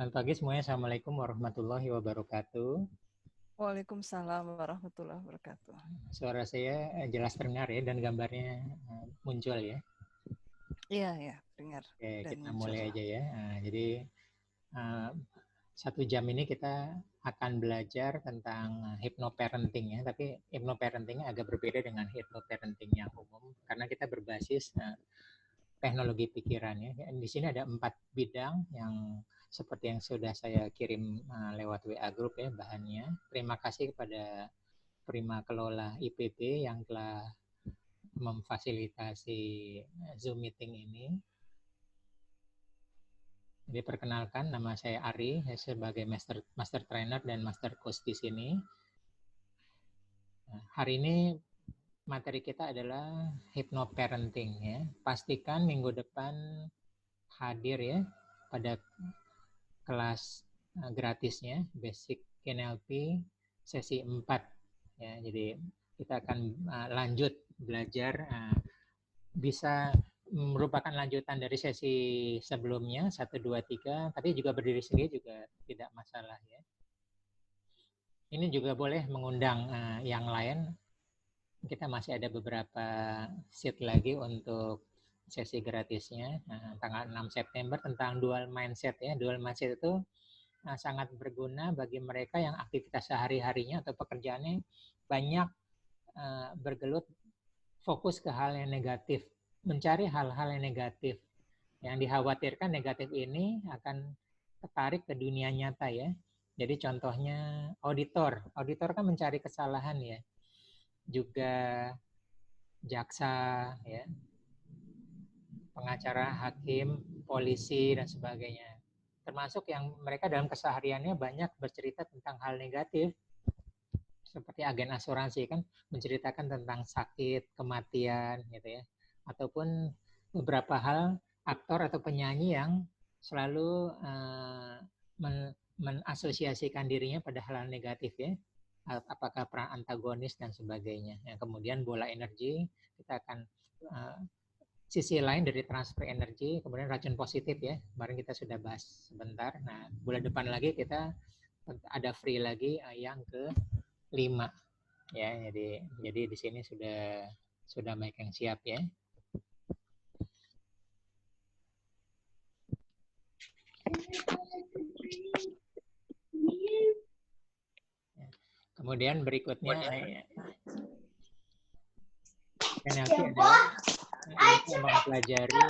Selamat pagi semuanya. Assalamualaikum warahmatullahi wabarakatuh. Waalaikumsalam warahmatullahi wabarakatuh. Suara saya jelas terdengar ya dan gambarnya muncul ya. Iya, ya, dengar Oke, dan kita muncul. mulai aja ya. Jadi 1 jam ini kita akan belajar tentang hypnoparenting ya. Tapi hypnoparentingnya agak berbeda dengan hypnoparenting yang umum karena kita berbasis teknologi pikiran ya. Di sini ada 4 bidang yang seperti yang sudah saya kirim lewat WA Group ya bahannya. Terima kasih kepada Prima Kelola IPB yang telah memfasilitasi Zoom meeting ini. Jadi perkenalkan, nama saya Ari, saya sebagai master trainer dan master coach di sini. Hari ini materi kita adalah hypnoparenting ya. Pastikan minggu depan hadir ya pada kelas gratisnya Basic NLP sesi 4 ya. Jadi kita akan lanjut belajar, bisa merupakan lanjutan dari sesi sebelumnya 1, 2, 3, tapi juga berdiri sendiri juga tidak masalah ya. Ini juga boleh mengundang yang lain. Kita masih ada beberapa seat lagi untuk sesi gratisnya tanggal 6 September tentang dual mindset ya. Dual mindset itu sangat berguna bagi mereka yang aktivitas sehari-harinya atau pekerjaannya banyak bergelut fokus ke hal yang negatif, mencari hal-hal yang negatif. Yang dikhawatirkan negatif ini akan tertarik ke dunia nyata ya. Jadi contohnya auditor kan mencari kesalahan ya. Juga jaksa ya, pengacara, hakim, polisi dan sebagainya. Termasuk yang mereka dalam kesehariannya banyak bercerita tentang hal negatif. Seperti agen asuransi kan menceritakan tentang sakit, kematian gitu ya. Ataupun beberapa hal aktor atau penyanyi yang selalu menasosiasikan dirinya pada hal negatif ya. Apakah peran antagonis dan sebagainya. Yang kemudian bola energi kita akan sisi lain dari transfer energi, kemudian racun positif ya. Kemarin kita sudah bahas sebentar. Nah, bulan depan lagi kita ada free lagi yang ke-5 ya. Jadi di sini sudah banyak yang siap ya. Kemudian berikutnya NLP adalah ilmu mempelajari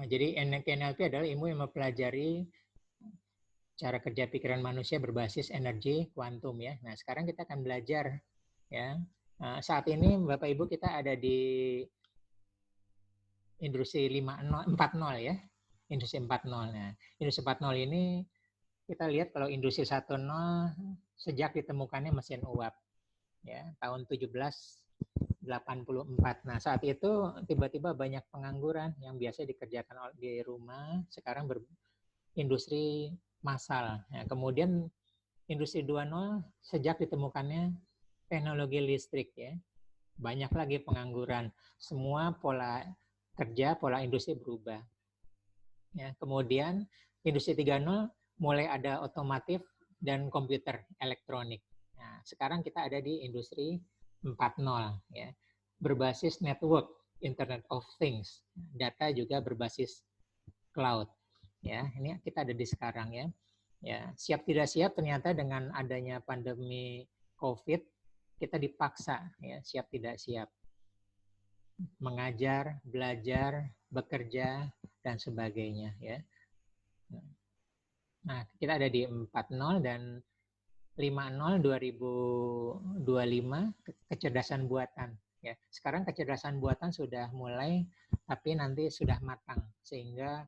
jadi NLP adalah ilmu yang mempelajari cara kerja pikiran manusia berbasis energi kuantum ya. Nah, sekarang kita akan belajar ya. Saat ini Bapak Ibu kita ada di industri 4.0 ya. Industri 4.0. Nah, industri 4.0 ini kita lihat kalau industri 1.0 sejak ditemukannya mesin uap ya, tahun 1784. Nah, saat itu tiba-tiba banyak pengangguran yang biasa dikerjakan di rumah, sekarang berindustri massal. Nah, kemudian industri 2.0 sejak ditemukannya teknologi listrik ya. Banyak lagi pengangguran. Semua pola kerja, pola industri berubah. Ya, kemudian industri 3.0 mulai ada otomotif dan komputer elektronik. Nah, sekarang kita ada di industri 4.0 ya. Berbasis network, Internet of Things. Data juga berbasis cloud. Ya, ini kita ada di sekarang ya. Ya, siap tidak siap ternyata dengan adanya pandemi COVID kita dipaksa ya, siap tidak siap. Mengajar, belajar, bekerja dan sebagainya ya. Nah, kita ada di 4.0 dan 5.0 2025 kecerdasan buatan ya. Sekarang kecerdasan buatan sudah mulai tapi nanti sudah matang sehingga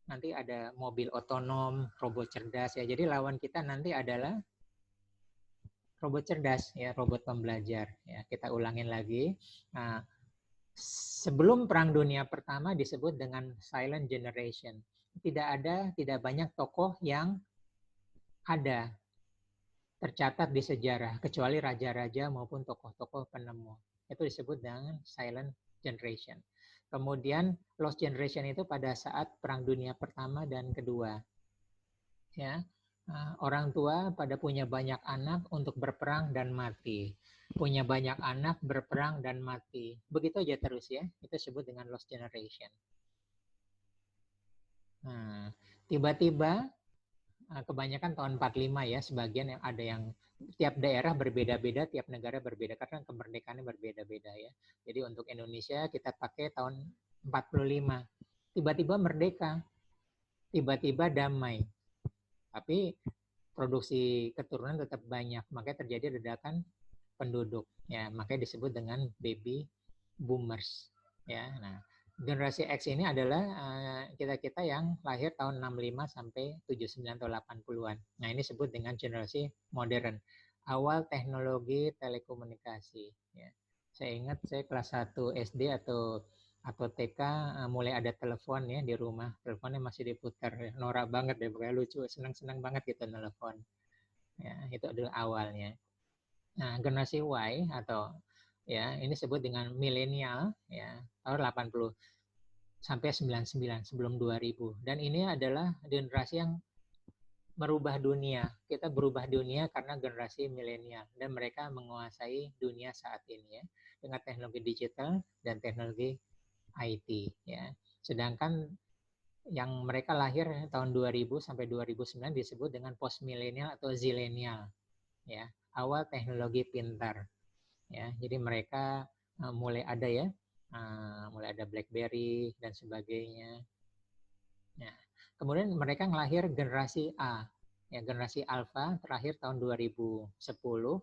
nanti ada mobil otonom, robot cerdas ya. Jadi lawan kita nanti adalah robot cerdas ya, robot pembelajar ya. Kita ulangin lagi. Nah, sebelum Perang Dunia Pertama disebut dengan silent generation. Tidak banyak tokoh yang ada tercatat di sejarah, kecuali raja-raja maupun tokoh-tokoh penemu. Itu disebut dengan silent generation. Kemudian lost generation itu pada saat Perang Dunia Pertama dan Kedua. Ya, orang tua pada punya banyak anak untuk berperang dan mati. Punya banyak anak, berperang dan mati. Begitu aja terus ya. Itu disebut dengan lost generation. Nah, tiba-tiba kebanyakan tahun 45 ya, sebagian yang ada yang tiap daerah berbeda-beda, tiap negara berbeda karena kemerdekaannya berbeda-beda ya. Jadi untuk Indonesia kita pakai tahun 45. Tiba-tiba merdeka, tiba-tiba damai. Tapi produksi keturunan tetap banyak, makanya terjadi ledakan penduduk. Ya, makanya disebut dengan baby boomers. Ya, nah generasi X ini adalah kita-kita yang lahir tahun 65 sampai 79 atau 80-an. Nah, ini disebut dengan generasi modern. Awal teknologi telekomunikasi. Ya. Saya ingat saya kelas 1 SD atau TK mulai ada telepon ya di rumah. Teleponnya masih diputar. Ya. Norak banget deh, pokoknya lucu. Senang-senang banget gitu telepon. Ya, itu adalah awalnya. Nah, generasi Y atau ya ini disebut dengan milenial ya tahun 80 sampai 99 sebelum 2000. Dan ini adalah generasi yang merubah dunia. Kita berubah dunia karena generasi milenial dan mereka menguasai dunia saat ini ya dengan teknologi digital dan teknologi IT ya. Sedangkan yang mereka lahir tahun 2000 sampai 2009 disebut dengan post milenial atau zilenial ya. Awal teknologi pintar ya. Jadi mereka mulai ada ya, mulai ada BlackBerry dan sebagainya. Nah, kemudian mereka ngelahir generasi A, ya generasi Alpha terakhir tahun 2010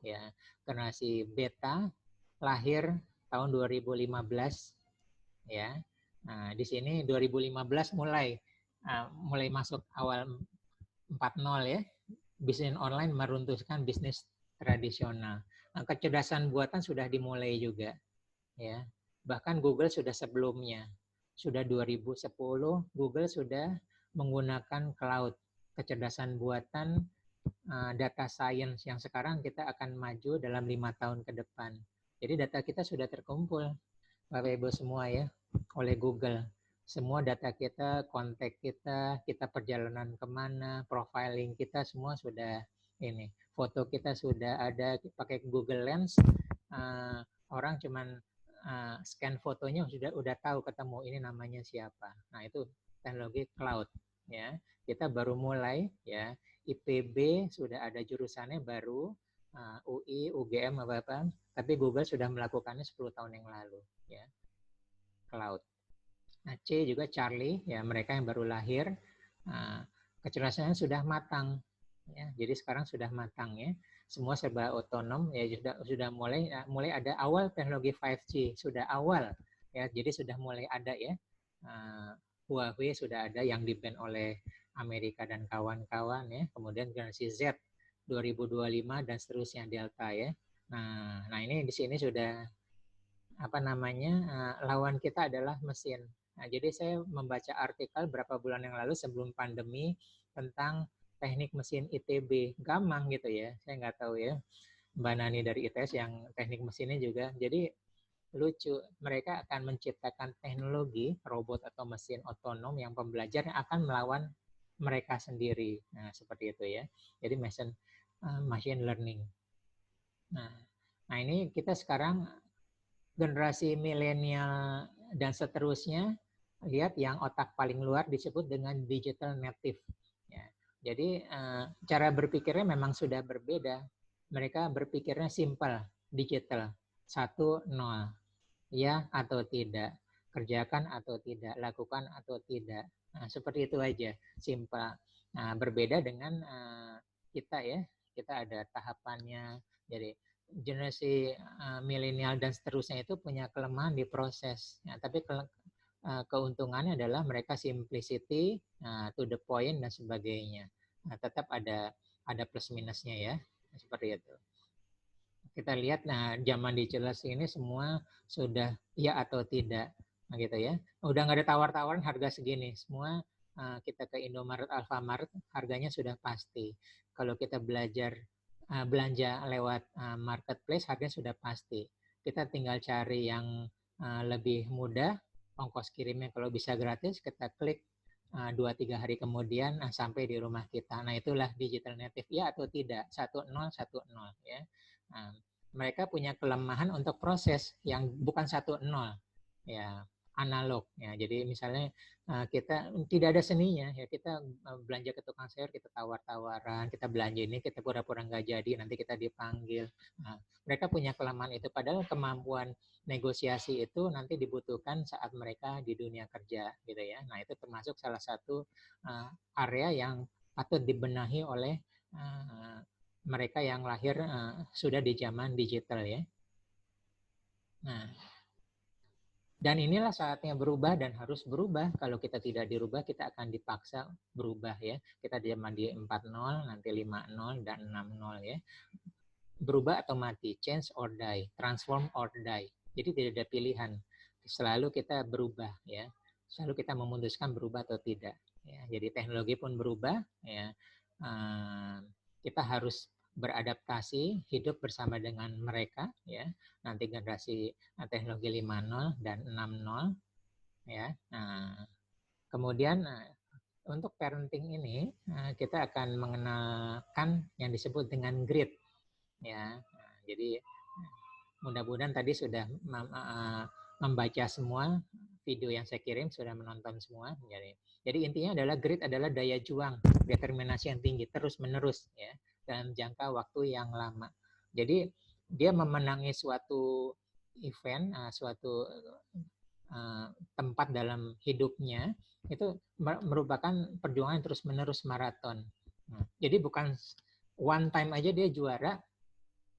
ya, generasi Beta lahir tahun 2015 ya. Nah, di sini 2015 mulai masuk awal 4.0 ya. Bisnis online meruntuhkan bisnis tradisional. Nah, kecerdasan buatan sudah dimulai juga ya. Bahkan Google sudah sebelumnya. Sudah 2010 Google sudah menggunakan cloud, kecerdasan buatan, data science yang sekarang kita akan maju dalam 5 tahun ke depan. Jadi data kita sudah terkumpul Bapak Ibu semua ya oleh Google. Semua data kita, kontak kita, kita perjalanan kemana, profiling kita semua sudah ini. Foto kita sudah ada pakai Google Lens. Orang cuman scan fotonya udah tahu ketemu ini namanya siapa. Nah itu teknologi cloud ya. Kita baru mulai ya. IPB sudah ada jurusannya baru, UI, UGM apa-apa. Tapi Google sudah melakukannya 10 tahun yang lalu ya. Cloud. Nah, C juga Charlie, ya mereka yang baru lahir, kecerdasannya sudah matang, ya. Jadi sekarang sudah matang ya, semua serba otonom, ya sudah mulai ada awal teknologi 5G, sudah awal, ya. Jadi sudah mulai ada ya, Huawei sudah ada yang di-ban oleh Amerika dan kawan-kawan ya, kemudian generasi Z 2025 dan seterusnya Delta ya. Nah ini di sini sudah lawan kita adalah mesin. Nah, jadi saya membaca artikel berapa bulan yang lalu sebelum pandemi tentang teknik mesin ITB, Gamang gitu ya. Saya nggak tahu ya. Mbak Nani dari ITS yang teknik mesinnya juga. Jadi lucu, mereka akan menciptakan teknologi robot atau mesin otonom yang pembelajarnya akan melawan mereka sendiri. Nah, seperti itu ya. Jadi machine learning. Nah, ini kita sekarang generasi milenial dan seterusnya, lihat yang otak paling luar disebut dengan digital native. Ya. Jadi cara berpikirnya memang sudah berbeda. Mereka berpikirnya simple, digital, 1, 0, ya atau tidak, kerjakan atau tidak, lakukan atau tidak. Nah, seperti itu aja, simple. Nah, berbeda dengan kita ya, kita ada tahapannya. Jadi generasi milenial dan seterusnya itu punya kelemahan di proses. Ya, tapi keuntungannya adalah mereka simplicity, to the point dan sebagainya. Nah, tetap ada plus minusnya ya, seperti itu. Kita lihat, nah zaman digital ini semua sudah ya atau tidak, nah, gitu ya. Udah nggak ada tawar-tawaran harga segini, semua kita ke Indomaret, Alfamart, harganya sudah pasti. Kalau kita belajar belanja lewat marketplace harganya sudah pasti. Kita tinggal cari yang lebih mudah, ongkos kirimnya kalau bisa gratis, kita klik 2-3 hari kemudian sampai di rumah kita. Nah, itulah digital native, ya atau tidak, 1010 ya. Nah, mereka punya kelemahan untuk proses yang bukan 10 ya, analog ya. Jadi misalnya kita tidak ada seninya ya, kita belanja ke tukang sayur, kita tawar-tawaran, kita belanja ini, kita pura-pura nggak jadi, nanti kita dipanggil. Nah, mereka punya kelemahan itu, padahal kemampuan negosiasi itu nanti dibutuhkan saat mereka di dunia kerja gitu ya. Nah, itu termasuk salah satu area yang patut dibenahi oleh mereka yang lahir sudah di zaman digital ya. Nah, dan inilah saatnya berubah dan harus berubah. Kalau kita tidak dirubah, kita akan dipaksa berubah ya. Kita zaman di 4.0, nanti 5.0 dan 6.0 ya. Berubah atau mati, change or die, transform or die. Jadi tidak ada pilihan. Selalu kita berubah ya. Selalu kita memutuskan berubah atau tidak. Ya, jadi teknologi pun berubah ya. Kita harus beradaptasi, hidup bersama dengan mereka ya. Nanti generasi teknologi 5.0 dan 6.0 ya. Nah, kemudian untuk parenting ini kita akan mengenalkan yang disebut dengan grit ya. Nah, jadi mudah-mudahan tadi sudah membaca semua video yang saya kirim, sudah menonton semua. Jadi intinya adalah grit adalah daya juang, determinasi yang tinggi, terus-menerus ya, dalam jangka waktu yang lama. Jadi dia memenangi suatu event, suatu tempat dalam hidupnya, itu merupakan perjuangan terus-menerus maraton. Jadi bukan one time aja dia juara,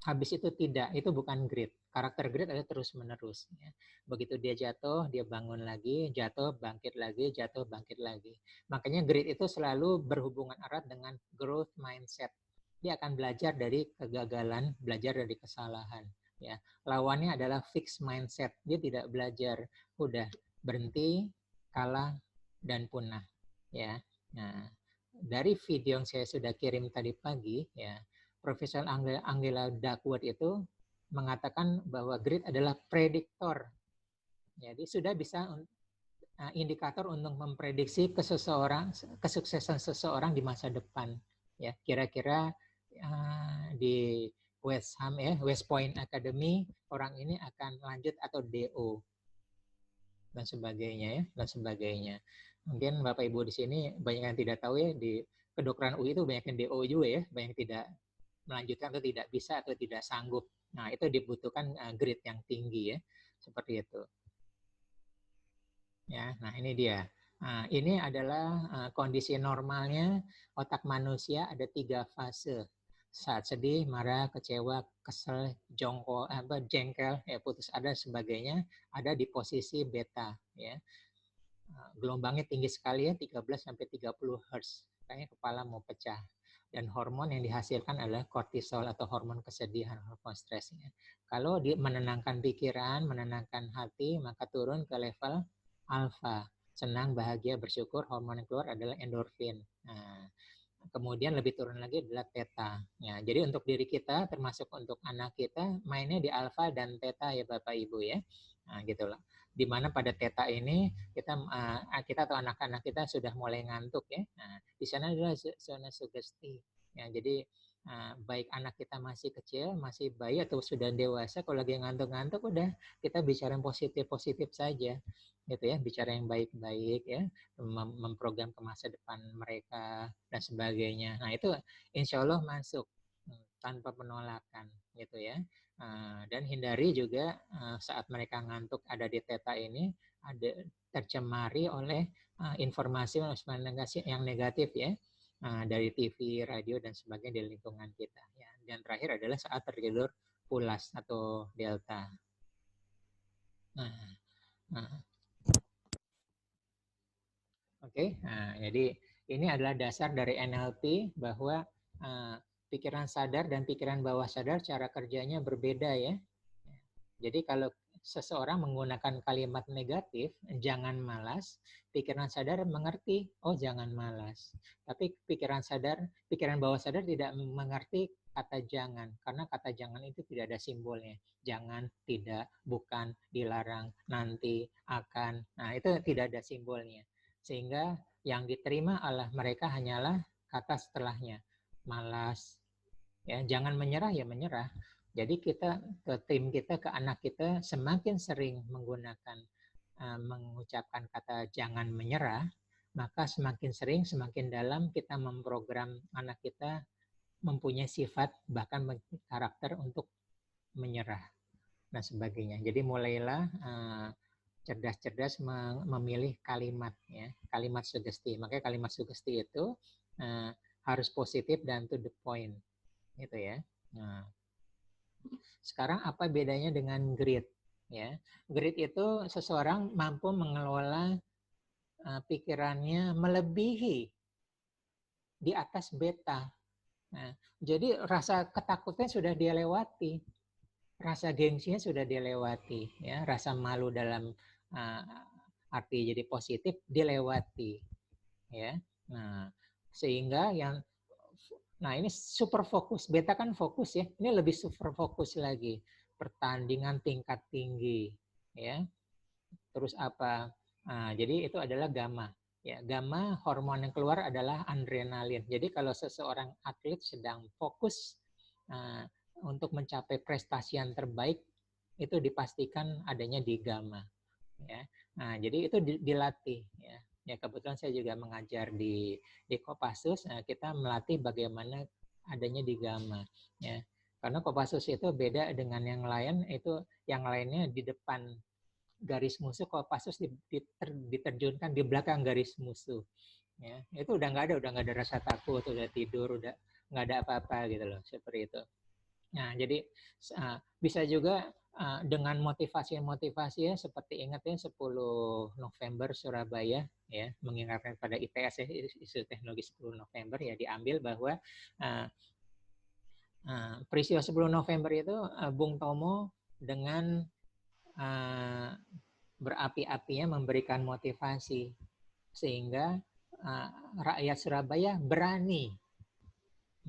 habis itu tidak, itu bukan grit. Karakter grit adalah terus-menerus. Ya. Begitu dia jatuh, dia bangun lagi, jatuh, bangkit lagi, jatuh, bangkit lagi. Makanya grit itu selalu berhubungan erat dengan growth mindset. Dia akan belajar dari kegagalan, belajar dari kesalahan. Ya. Lawannya adalah fixed mindset. Dia tidak belajar, udah berhenti, kalah, dan punah. Ya. Nah, dari video yang saya sudah kirim tadi pagi, ya, Profesor Angela Duckworth itu mengatakan bahwa grit adalah prediktor. Jadi sudah bisa indikator untuk memprediksi kesuksesan seseorang di masa depan. Ya, kira-kira di West Ham ya, West Point Academy, orang ini akan lanjut atau DO dan sebagainya ya, dan sebagainya. Mungkin Bapak Ibu di sini banyak yang tidak tahu ya, di kedokteran UI itu banyak yang DO juga ya, banyak yang tidak melanjutkan atau tidak bisa atau tidak sanggup. Nah, itu dibutuhkan grit yang tinggi ya, seperti itu. Ya, nah ini dia. Nah, ini adalah kondisi normalnya otak manusia, ada 3 fase. Saat sedih, marah, kecewa, kesel, jengkel, ya putus asa sebagainya, ada di posisi beta ya. Gelombangnya tinggi sekali ya, 13 sampai 30 Hz. Kayaknya kepala mau pecah. Dan hormon yang dihasilkan adalah kortisol atau hormon kesedihan, hormon stresnya. Kalau menenangkan pikiran, menenangkan hati, maka turun ke level alfa. Senang, bahagia, bersyukur, hormon yang keluar adalah endorfin. Nah, kemudian lebih turun lagi adalah theta. Ya, jadi untuk diri kita, termasuk untuk anak kita, mainnya di alfa dan theta ya Bapak Ibu ya. Nah, gitu loh. Di mana pada theta ini kita atau anak-anak kita sudah mulai ngantuk ya. Nah, di sana adalah zona sugesti. Ya, jadi baik anak kita masih kecil, masih bayi atau sudah dewasa, kalau lagi ngantuk-ngantuk udah kita bicara yang positif-positif saja. Gitu ya, bicara yang baik-baik ya, memprogram ke masa depan mereka dan sebagainya. Nah, itu insya Allah masuk tanpa penolakan gitu ya. Dan hindari juga saat mereka ngantuk ada di theta ini ada tercemari oleh informasi yang negatif ya, dari TV, radio dan sebagainya di lingkungan kita ya. Dan terakhir adalah saat tertidur pulas atau delta. Oke, nah, jadi ini adalah dasar dari NLP bahwa pikiran sadar dan pikiran bawah sadar cara kerjanya berbeda ya. Jadi kalau seseorang menggunakan kalimat negatif, jangan malas, pikiran sadar mengerti, oh jangan malas. Tapi pikiran bawah sadar tidak mengerti, kata jangan, karena kata jangan itu tidak ada simbolnya. Jangan, tidak, bukan, dilarang, nanti, akan. Nah, itu tidak ada simbolnya. Sehingga yang diterima oleh mereka hanyalah kata setelahnya. Malas, ya, jangan menyerah, ya menyerah. Jadi kita ke tim kita, ke anak kita semakin sering menggunakan mengucapkan kata jangan menyerah, maka semakin sering, semakin dalam kita memprogram anak kita mempunyai sifat bahkan karakter untuk menyerah dan sebagainya. Jadi mulailah cerdas-cerdas memilih kalimat, ya, kalimat sugesti. Makanya kalimat sugesti itu harus positif dan to the point, gitu ya. Nah, sekarang apa bedanya dengan grit? Ya, grit itu seseorang mampu mengelola pikirannya melebihi di atas beta. Nah, jadi rasa ketakutan sudah dia lewati, rasa gengsinya sudah dia lewati, ya, rasa malu dalam arti jadi positif dilewati, ya. Nah, sehingga ini super fokus, beta kan fokus ya, ini lebih super fokus lagi, pertandingan tingkat tinggi, ya. Terus apa? Nah, jadi itu adalah gamma. Ya, gamma hormon yang keluar adalah adrenalin. Jadi kalau seseorang atlet sedang fokus untuk mencapai prestasi yang terbaik, itu dipastikan adanya di gamma. Ya. Nah, jadi itu dilatih. Ya. Ya, kebetulan saya juga mengajar di Kopassus. Nah, kita melatih bagaimana adanya di gamma. Ya. Karena Kopassus itu beda dengan yang lain. Itu yang lainnya di depan garis musuh, Kopassus diterjunkan di belakang garis musuh. Ya, itu udah nggak ada rasa takut, udah tidur, udah nggak ada apa-apa gitu loh, seperti itu. Nah, jadi bisa juga dengan motivasi ya, seperti ingat ya 10 November Surabaya ya, mengingatkan pada ITS ya, isu teknologi 10 November ya, diambil bahwa peristiwa 10 November itu Bung Tomo dengan berapi-apinya memberikan motivasi sehingga rakyat Surabaya berani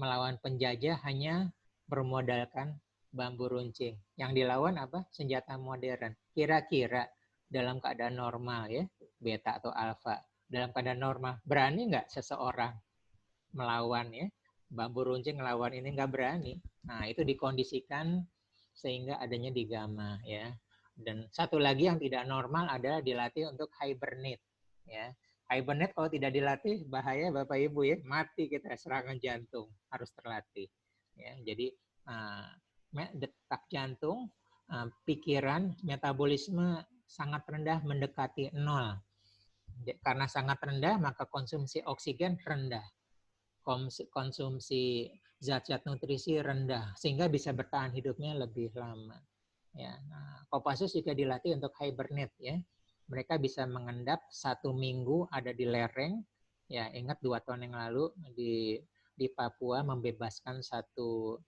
melawan penjajah hanya bermodalkan bambu runcing. Yang dilawan apa? Senjata modern. Kira-kira dalam keadaan normal ya, beta atau alfa, dalam keadaan normal berani nggak seseorang melawan ya bambu runcing, melawan ini? Nggak berani. Nah, itu dikondisikan sehingga adanya di gamma ya. Dan satu lagi yang tidak normal adalah dilatih untuk hibernate ya. Hibernate kalau tidak dilatih bahaya Bapak Ibu ya, mati kita, serangan jantung, harus terlatih ya. Jadi detak jantung, pikiran, metabolisme sangat rendah, mendekati 0. Karena sangat rendah maka konsumsi oksigen rendah, konsumsi zat-zat nutrisi rendah, sehingga bisa bertahan hidupnya lebih lama. Ya, nah, Kopassus juga dilatih untuk hibernate ya. Mereka bisa mengendap 1 minggu ada di lereng. Ya, ingat 2 tahun yang lalu di Papua membebaskan satu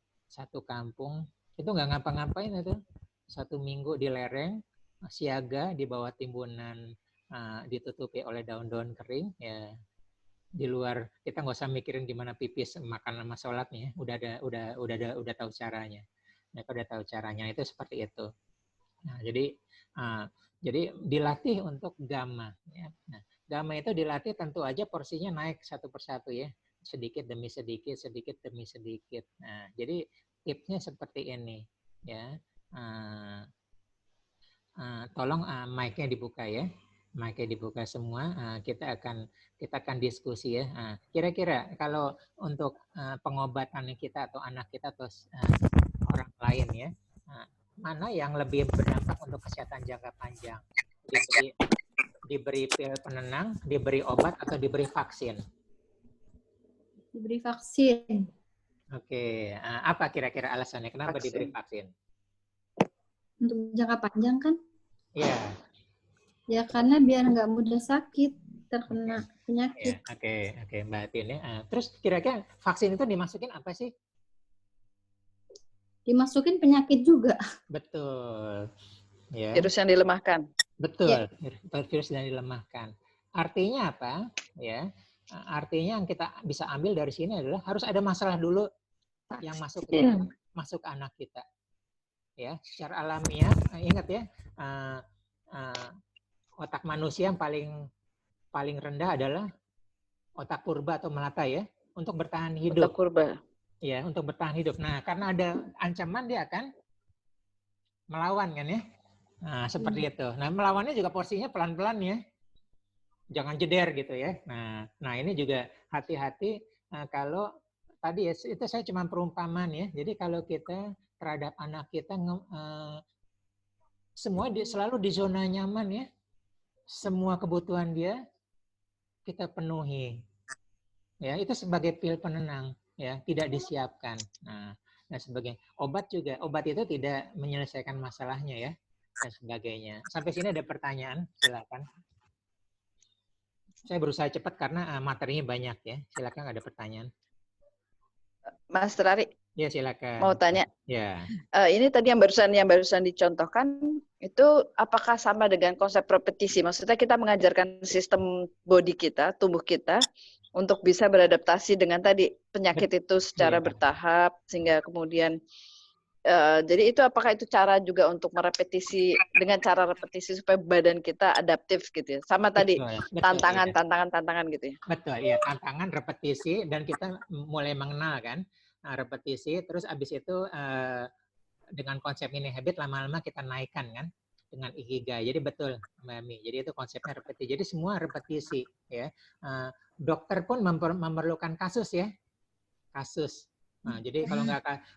kampung. Itu nggak ngapa-ngapain itu. 1 minggu di lereng, siaga di bawah timbunan ditutupi oleh daun-daun kering. Ya, di luar kita nggak usah mikirin gimana pipis, makan sama sholatnya. Udah tahu caranya. Mereka udah tahu caranya, itu seperti itu. Nah, jadi dilatih untuk gamma. Ya. Nah, gamma itu dilatih tentu aja porsinya naik satu persatu ya, sedikit demi sedikit, sedikit demi sedikit. Nah, jadi tipsnya seperti ini ya. Tolong mic-nya dibuka ya. Mic-nya dibuka semua. Kita akan diskusi ya. Kira-kira kalau untuk pengobatan kita atau anak kita atau orang lain ya, mana yang lebih berdampak untuk kesehatan jangka panjang? Diberi pil penenang, diberi obat, atau diberi vaksin? Diberi vaksin. Oke, apa kira-kira alasannya kenapa diberi vaksin? Untuk jangka panjang kan? Iya. Ya karena biar nggak mudah sakit, terkena penyakit. Oke, Mbak Tin ya. Terus kira-kira vaksin itu dimasukin apa sih? Dimasukin penyakit juga. Betul. Ya. Virus yang dilemahkan. Betul, virus yang dilemahkan. Artinya apa? Ya, artinya yang kita bisa ambil dari sini adalah harus ada masalah dulu yang masuk ke kita, masuk ke anak kita. Ya, secara alamiah, ingat ya, otak manusia yang paling rendah adalah otak purba atau melata ya, untuk bertahan hidup. Otak purba. Ya, untuk bertahan hidup. Nah, karena ada ancaman dia akan melawan kan ya. Nah, seperti itu. Nah, melawannya juga porsinya pelan-pelan ya. Jangan jeder gitu ya. Nah ini juga hati-hati kalau tadi ya, itu saya cuma perumpamaan ya. Jadi kalau kita terhadap anak kita semua selalu di zona nyaman ya. Semua kebutuhan dia kita penuhi. Ya, itu sebagai pil penenang ya, tidak disiapkan. Nah, sebagai obat juga, obat itu tidak menyelesaikan masalahnya ya, dan sebagainya. Sampai sini ada pertanyaan, silakan. Saya berusaha cepat karena materinya banyak ya. Silakan, ada pertanyaan. Mas Rari. Ya, silakan. Mau tanya. Ya. Ini tadi yang barusan dicontohkan itu apakah sama dengan konsep repetisi? Maksudnya kita mengajarkan sistem body kita, tubuh kita untuk bisa beradaptasi dengan tadi penyakit itu secara bertahap sehingga kemudian jadi itu apakah itu cara juga untuk merepetisi dengan cara repetisi supaya badan kita adaptif gitu ya? Sama tadi tantangan gitu ya? Betul ya, tantangan, repetisi, dan kita mulai mengenal kan repetisi, terus abis itu dengan konsep ini habit lama-lama kita naikkan kan dengan ikigai. Jadi betul Mbak Ami. Jadi itu konsepnya repetisi. Jadi semua repetisi ya. Dokter pun memerlukan kasus ya. Kasus. Nah, jadi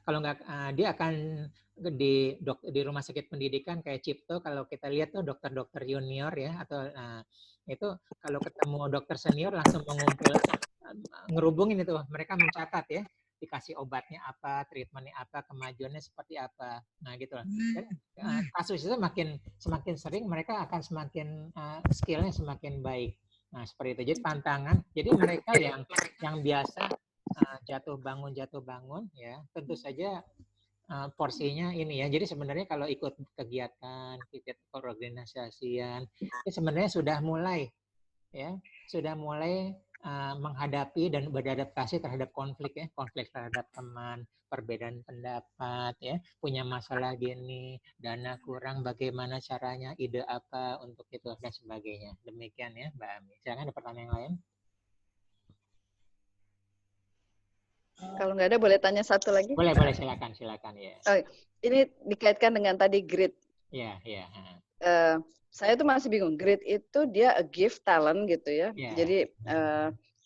kalau nggak dia akan di rumah sakit pendidikan kayak Cipto, kalau kita lihat tuh dokter-dokter junior ya, atau itu kalau ketemu dokter senior langsung mengumpul, ngerubungin itu, mereka mencatat ya, dikasih obatnya apa, treatmentnya apa, kemajuannya seperti apa. Nah gitu lah. Dan kasus itu semakin sering mereka akan semakin skillnya semakin baik. Nah seperti itu. Jadi tantangan. Jadi mereka yang biasa jatuh bangun ya, tentu saja porsinya ini ya. Jadi sebenarnya kalau ikut kegiatan organisasian, itu sebenarnya sudah mulai menghadapi dan beradaptasi terhadap konflik ya, konflik terhadap teman, perbedaan pendapat ya, punya masalah gini, dana kurang, bagaimana caranya, ide apa untuk itu dan sebagainya. Demikian ya Mbak Ami. Silakan ada pertanyaan yang lain. Kalau nggak ada boleh tanya satu lagi? Boleh silakan ya. Oh, ini dikaitkan dengan tadi grit. Iya. Saya tuh masih bingung, grit itu dia a gift, talent gitu ya. Jadi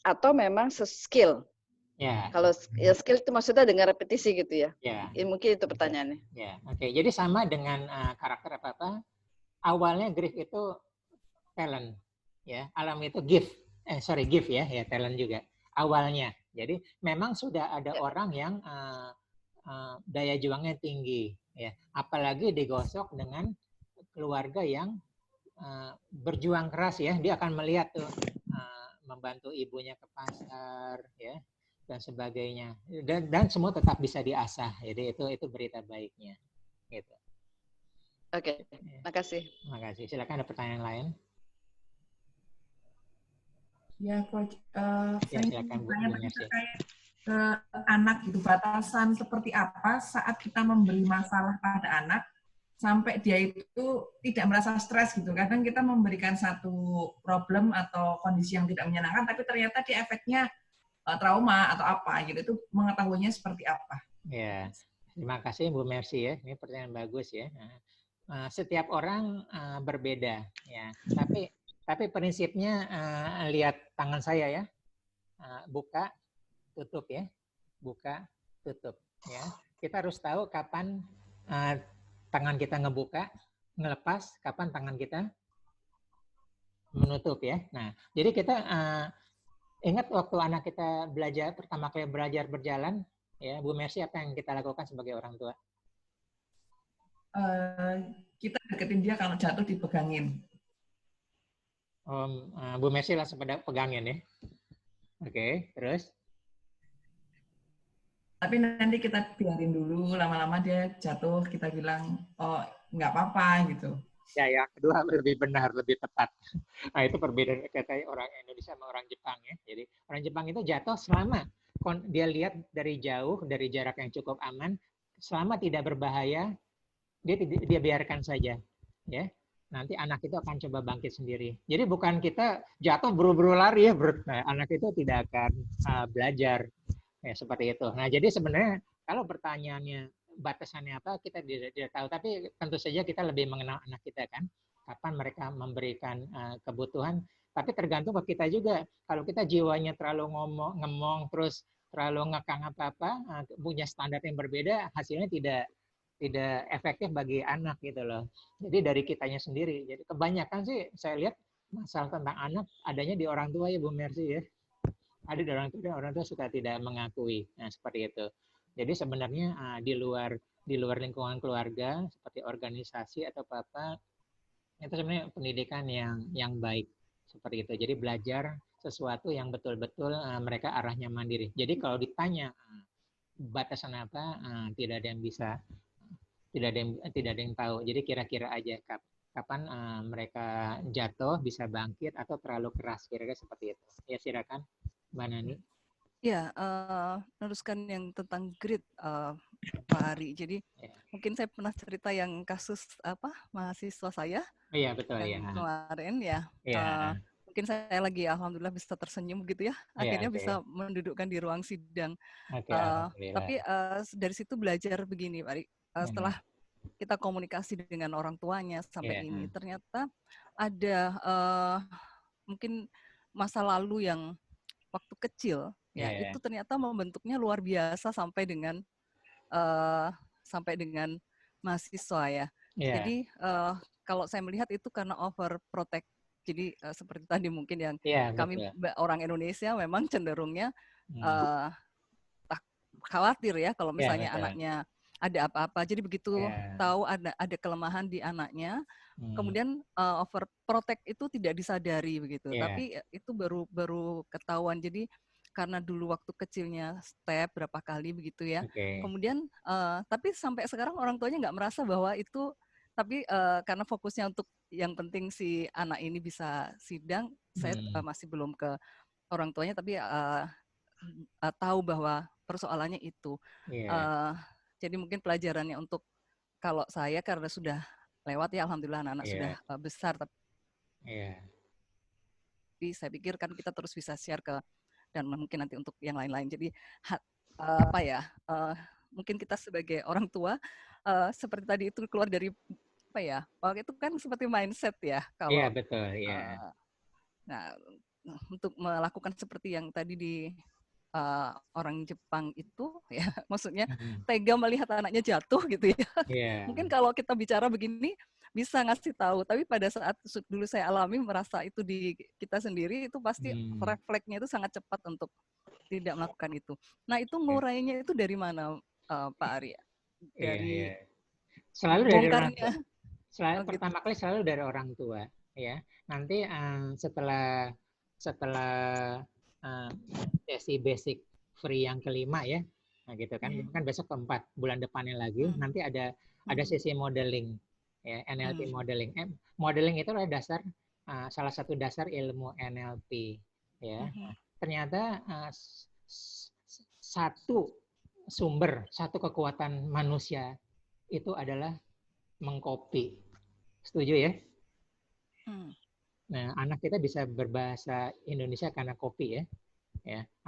atau memang skill. Kalau skill itu maksudnya dengan repetisi gitu ya. Mungkin itu pertanyaannya. Oke. Jadi sama dengan karakter apa-apa. Awalnya grit itu talent ya. Alam itu gift ya, talent juga. Awalnya. Jadi memang sudah ada orang yang daya juangnya tinggi ya. Apalagi digosok dengan keluarga yang berjuang keras ya, dia akan melihat tuh membantu ibunya ke pasar ya dan sebagainya, dan semua tetap bisa diasah. Jadi itu berita baiknya gitu. Oke, makasih. Silakan ada pertanyaan lain. Ya, Coach. Silakan Bu Mercy. Ke anak gitu, batasan seperti apa saat kita memberi masalah pada anak sampai dia itu tidak merasa stres gitu. Kadang kita memberikan satu problem atau kondisi yang tidak menyenangkan, tapi ternyata dia efeknya trauma atau apa gitu. Itu mengetahuinya seperti apa? Ya, terima kasih Bu Mercy ya. Ini pertanyaan bagus ya. Setiap orang berbeda ya. Tapi prinsipnya lihat tangan saya ya. Buka, tutup ya. Buka, tutup ya. Kita harus tahu kapan tangan kita ngebuka, ngelepas, kapan tangan kita menutup ya. Nah, jadi kita ingat waktu anak kita pertama kali belajar berjalan, ya Bu Mercy, apa yang kita lakukan sebagai orang tua? Kita deketin dia, kalau jatuh dipegangin. Bu Mercy langsung pegangin ya. Oke, terus? Tapi nanti kita biarin dulu, lama-lama dia jatuh, kita bilang, oh nggak apa-apa gitu. Ya, yang kedua lebih benar, lebih tepat. Nah, itu perbedaan kayak orang Indonesia sama orang Jepang ya. Jadi orang Jepang itu jatuh selama dia lihat dari jauh, dari jarak yang cukup aman, selama tidak berbahaya, dia biarkan saja, ya. Nanti anak itu akan coba bangkit sendiri. Jadi bukan kita jatuh buru-buru lari ya, nah, anak itu tidak akan belajar ya seperti itu. Nah, jadi sebenarnya kalau pertanyaannya batasannya apa kita tidak tahu, tapi tentu saja kita lebih mengenal anak kita kan, kapan mereka memberikan kebutuhan, tapi tergantung ke kita juga. Kalau kita jiwanya terlalu ngemong terus terlalu ngekang apa-apa, punya standar yang berbeda, hasilnya tidak efektif bagi anak gitu loh. Jadi dari kitanya sendiri. Jadi kebanyakan sih saya lihat masalah tentang anak adanya di orang tua ya Bu Mercy ya. Ada di orang tua suka tidak mengakui. Nah, seperti itu. Jadi sebenarnya di luar lingkungan keluarga seperti organisasi atau apa itu sebenarnya pendidikan yang baik seperti itu. Jadi belajar sesuatu yang betul-betul mereka arahnya mandiri. Jadi kalau ditanya batasan apa, tidak ada yang bisa, tidak ada yang tahu. Jadi kira-kira aja kapan mereka jatuh bisa bangkit atau terlalu keras, kira-kira seperti itu. Ya silakan Mbak Nani. Ya, meneruskan yang tentang grit, Pak Ari. Jadi mungkin saya pernah cerita yang kasus mahasiswa saya. Iya betul yang ya. Kemarin ya. Iya. Mungkin saya lagi alhamdulillah bisa tersenyum gitu ya. Akhirnya bisa mendudukkan di ruang sidang. Tapi dari situ belajar begini, Pak Ari. Setelah kita komunikasi dengan orang tuanya sampai ini, ternyata ada mungkin masa lalu yang waktu kecil ya itu ternyata membentuknya luar biasa sampai dengan mahasiswa ya. Jadi kalau saya melihat itu karena overprotect. Jadi seperti tadi mungkin yang kami orang Indonesia memang cenderungnya khawatir ya kalau misalnya anaknya ada apa-apa. Jadi begitu tahu ada kelemahan di anaknya, kemudian overprotect itu tidak disadari begitu. Tapi itu baru ketahuan. Jadi karena dulu waktu kecilnya step berapa kali begitu ya. Kemudian tapi sampai sekarang orang tuanya nggak merasa bahwa itu, tapi karena fokusnya untuk yang penting si anak ini bisa sidang, saya masih belum ke orang tuanya, tapi tahu bahwa persoalannya itu. Jadi mungkin pelajarannya untuk kalau saya karena sudah lewat ya alhamdulillah anak-anak sudah besar, tapi saya pikir kan kita terus bisa share ke dan mungkin nanti untuk yang lain-lain. Jadi mungkin kita sebagai orang tua seperti tadi itu keluar dari itu kan seperti mindset ya kalau betul nah untuk melakukan seperti yang tadi di orang Jepang itu ya maksudnya tega melihat anaknya jatuh gitu ya. Mungkin kalau kita bicara begini bisa ngasih tahu, tapi pada saat dulu saya alami merasa itu di kita sendiri itu pasti refleksnya itu sangat cepat untuk tidak melakukan itu. Nah itu ngurainya itu dari mana Pak Arya? Dari selalu dari orang tua. Pertama kali selalu dari orang tua ya. Nanti setelah sesi basic free yang kelima ya, nah gitu kan, kan besok keempat bulan depannya lagi, nanti ada sesi modeling ya, NLP modeling. Modeling itu adalah dasar salah satu dasar ilmu NLP ya. Ternyata satu kekuatan manusia itu adalah mengcopy. Setuju ya? Nah, anak kita bisa berbahasa Indonesia karena copy ya.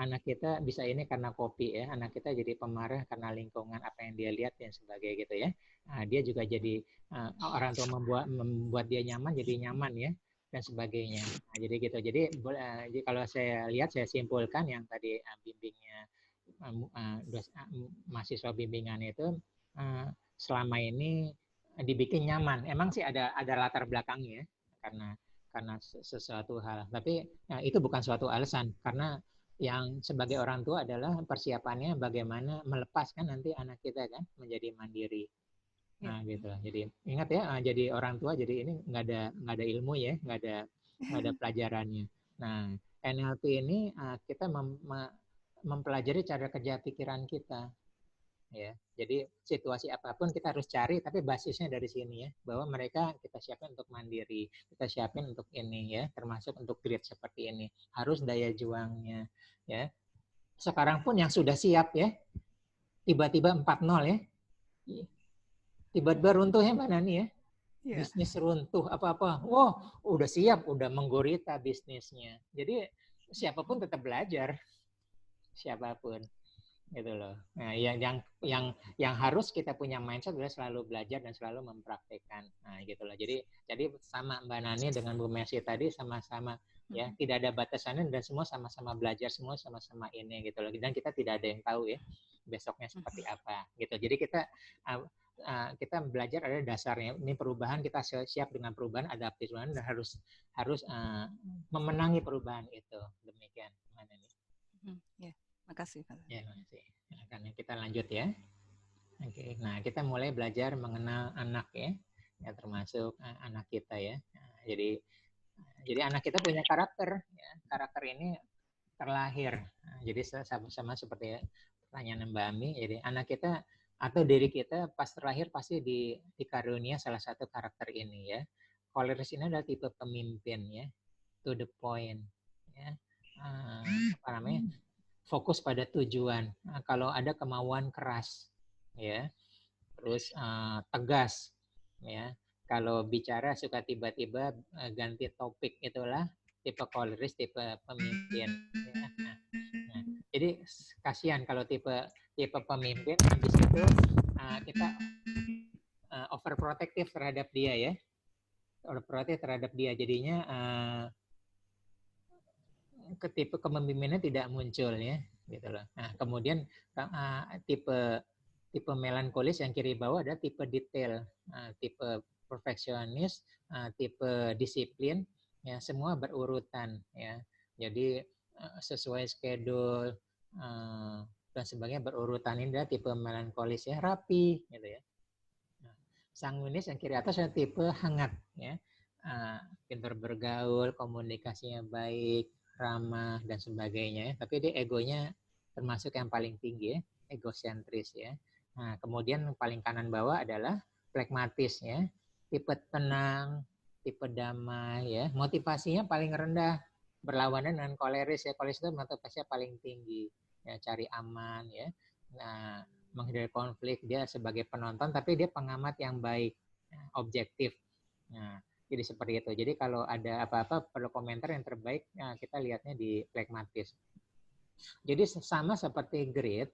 Anak kita bisa ini karena copy ya. Anak kita jadi pemarah karena lingkungan apa yang dia lihat dan sebagainya gitu ya. Nah, dia juga jadi orang tua membuat dia nyaman jadi nyaman ya dan sebagainya. Nah, jadi gitu. Jadi kalau saya lihat, saya simpulkan yang tadi bimbingnya mahasiswa bimbingan itu selama ini dibikin nyaman. Emang sih ada latar belakangnya karena sesuatu hal. Tapi itu bukan suatu alasan karena yang sebagai orang tua adalah persiapannya bagaimana melepaskan nanti anak kita kan menjadi mandiri. Nah gitu. Jadi ingat ya, jadi orang tua jadi ini nggak ada ilmu ya, nggak ada pelajarannya. Nah NLP ini kita mempelajari cara kerja pikiran kita. ya. Jadi situasi apapun kita harus cari, tapi basisnya dari sini ya, bahwa mereka kita siapin untuk mandiri, kita siapin untuk ini ya, termasuk untuk grit seperti ini, harus daya juangnya ya. Sekarang pun yang sudah siap ya, tiba-tiba 4-0 ya, tiba-tiba runtuh ya Mbak Nani ya. Bisnis runtuh apa-apa, udah siap, udah menggurita bisnisnya. Jadi siapapun tetap belajar, siapapun, gitu loh. Nah, yang harus kita punya mindset adalah selalu belajar dan selalu mempraktekkan. Nah, gitu loh. Jadi sama Mbak Nani dengan Bu Messi tadi sama-sama ya, tidak ada batasannya dan semua sama-sama belajar, semua sama-sama ini gitu loh. Dan kita tidak ada yang tahu ya besoknya seperti apa gitu. Jadi kita belajar ada dasarnya. Ini perubahan, kita siap dengan perubahan, adaptif dan harus memenangi perubahan itu. Demikian. Mana nih? Ya, makasih. Ya, makasih. Nah, karena kita lanjut ya. Oke. Nah, kita mulai belajar mengenal anak ya. Ya, termasuk anak kita ya. Nah, jadi anak kita punya karakter. Ya. Karakter ini terlahir. Nah, jadi sama seperti pertanyaan Mbak Ami. Jadi anak kita atau diri kita pas terlahir pasti dikarunia salah satu karakter ini ya. Koleris ini adalah tipe pemimpin ya, to the point ya. Apa namanya? Fokus pada tujuan. Nah, kalau ada kemauan keras ya, terus tegas ya. Kalau bicara suka tiba-tiba ganti topik, itulah tipe koleris, tipe pemimpin ya. Nah, jadi kasihan kalau tipe pemimpin habis itu kita overprotective terhadap dia ya, overprotective terhadap dia, jadinya tipe kepemimpinannya tidak muncul ya, gitu loh. Nah, kemudian tipe melankolis yang kiri bawah ada tipe detail, tipe perfeksionis, tipe disiplin, ya semua berurutan ya. Jadi sesuai schedule dan sebagainya berurutan. Ini adalah tipe melankolis ya, rapi gitu ya. Sanguinis yang kiri atas adalah tipe hangat ya, pintar bergaul, komunikasinya baik, ramah dan sebagainya ya. Tapi dia egonya termasuk yang paling tinggi ya, egosentris ya. Nah, kemudian paling kanan bawah adalah pragmatis ya, tipe tenang, tipe damai ya, motivasinya paling rendah, berlawanan dengan koleris ya. Koleris itu motivasinya paling tinggi ya, cari aman ya. Nah, menghindari konflik, dia sebagai penonton tapi dia pengamat yang baik, objektif. Nah, jadi seperti itu. Jadi kalau ada apa-apa perlu komentar yang terbaik, kita lihatnya di pragmatis. Jadi sama seperti grit,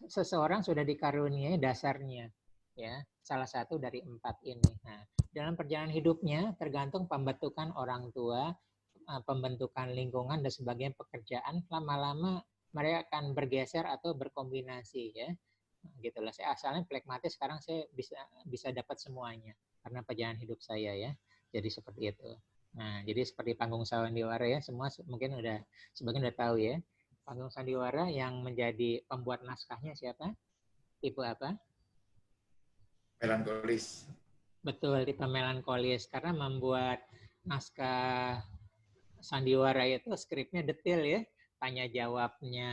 seseorang sudah dikaruniai dasarnya, ya salah satu dari 4 ini. Nah, dalam perjalanan hidupnya tergantung pembentukan orang tua, pembentukan lingkungan dan sebagainya, pekerjaan, lama-lama mereka akan bergeser atau berkombinasi ya. Gitulah, saya asalnya pragmatis, sekarang saya bisa dapat semuanya karena perjalanan hidup saya ya. Jadi seperti itu. Nah, jadi seperti panggung sandiwara ya, semua mungkin sebagian udah tahu ya. Panggung sandiwara yang menjadi pembuat naskahnya siapa? Tipe apa? Melankolis. Betul, tipe melankolis karena membuat naskah sandiwara itu skripnya detail ya, tanya jawabnya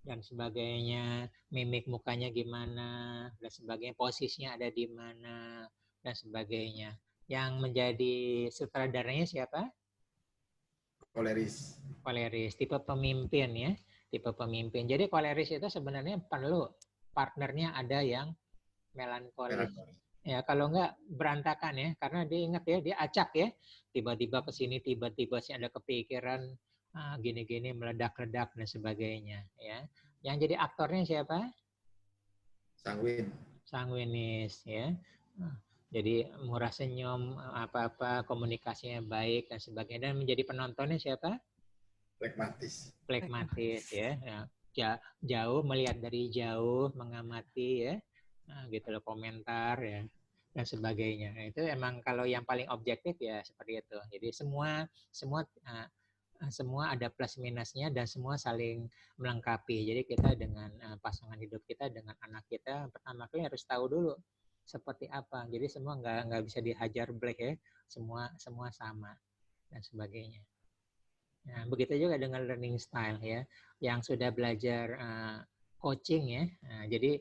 dan sebagainya, mimik mukanya gimana dan sebagainya, posisinya ada di mana dan sebagainya. Yang menjadi sutradaranya siapa? Koleris. Koleris, tipe pemimpin ya, tipe pemimpin. Jadi koleris itu sebenarnya perlu partnernya ada yang melankolis. Ya, kalau enggak berantakan ya, karena dia ingat ya, dia acak ya, tiba-tiba ke sini, tiba-tiba sih ada kepikiran gini-gini, meledak-ledak dan sebagainya ya. Yang jadi aktornya siapa? Sanguinis ya. Jadi murah senyum, apa-apa, komunikasinya baik dan sebagainya. Dan menjadi penontonnya siapa? Pragmatis ya. Jauh, melihat dari jauh, mengamati ya. Nah, gitu loh, komentar ya dan sebagainya. Nah, itu emang kalau yang paling objektif ya seperti itu. Jadi semua ada plus minusnya dan semua saling melengkapi. Jadi kita dengan pasangan hidup kita, dengan anak kita, pertama kali harus tahu dulu seperti apa. Jadi semua nggak bisa dihajar black ya. Semua sama dan sebagainya. Nah, begitu juga dengan learning style ya. Yang sudah belajar coaching ya. Nah, jadi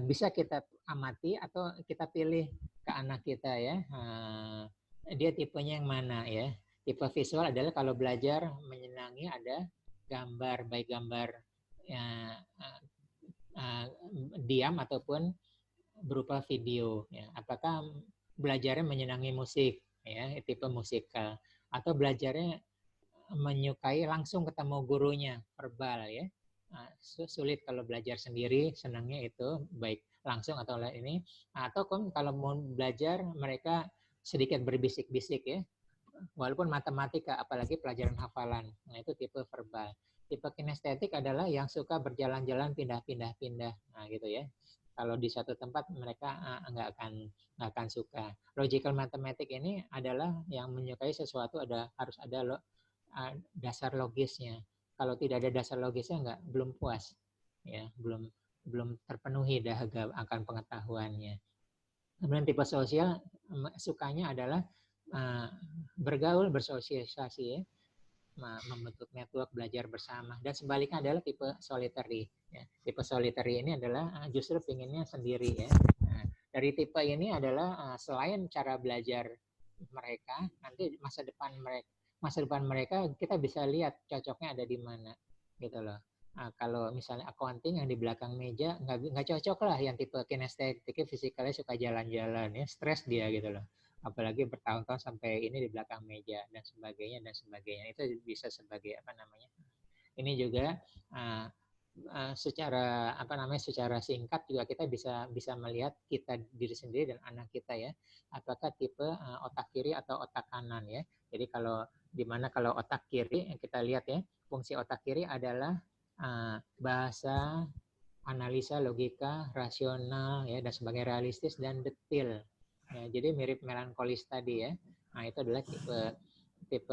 bisa kita amati atau kita pilih ke anak kita ya. Dia tipenya yang mana ya. Tipe visual adalah kalau belajar menyenangi ada gambar, baik gambar diam ataupun berupa video ya. Apakah belajarnya menyenangi musik ya, tipe musikal, atau belajarnya menyukai langsung ketemu gurunya, verbal ya. Sulit kalau belajar sendiri, senangnya itu baik langsung atau ini, atau kalau mau belajar mereka sedikit berbisik-bisik ya, walaupun matematika, apalagi pelajaran hafalan. Nah, itu tipe verbal. Tipe kinestetik adalah yang suka berjalan-jalan pindah-pindah-pindah. Nah, gitu ya. Kalau di satu tempat mereka nggak akan suka. Logical mathematic ini adalah yang menyukai sesuatu harus ada dasar logisnya. Kalau tidak ada dasar logisnya belum puas. Ya, belum terpenuhi dahaga akan pengetahuannya. Kemudian tipe sosial sukanya adalah bergaul, bersosialisasi ya, membentuk network, belajar bersama. Dan sebaliknya adalah tipe solitary ya. Tipe solitary ini adalah justru pinginnya sendiri ya. Nah, dari tipe ini adalah selain cara belajar mereka, nanti masa depan mereka kita bisa lihat cocoknya ada di mana gitu loh. Nah, kalau misalnya accounting yang di belakang meja nggak cocok lah, yang tipe kinestetik fisikalnya suka jalan-jalan ya, stres dia gitu loh. Apalagi bertahun-tahun sampai ini di belakang meja dan sebagainya. Itu bisa sebagai ini juga secara singkat juga kita bisa melihat kita diri sendiri dan anak kita ya, apakah tipe otak kiri atau otak kanan ya. Jadi kalau otak kiri kita lihat ya, fungsi otak kiri adalah bahasa, analisa, logika, rasional ya, dan sebagai realistis dan detail. Ya, jadi mirip melankolis tadi ya. Nah, itu adalah tipe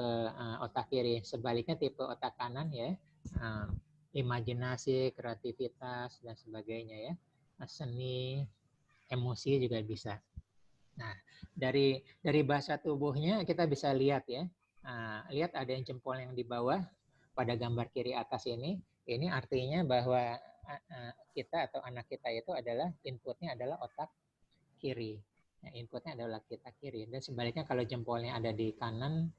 otak kiri. Sebaliknya tipe otak kanan ya, imajinasi, kreativitas dan sebagainya ya. Seni, emosi juga bisa. Nah, dari bahasa tubuhnya kita bisa lihat ya. Lihat ada yang jempol yang di bawah pada gambar kiri atas ini. Ini artinya bahwa kita atau anak kita itu adalah inputnya adalah otak kiri. Inputnya adalah kita kiri. Dan sebaliknya kalau jempolnya ada di kanan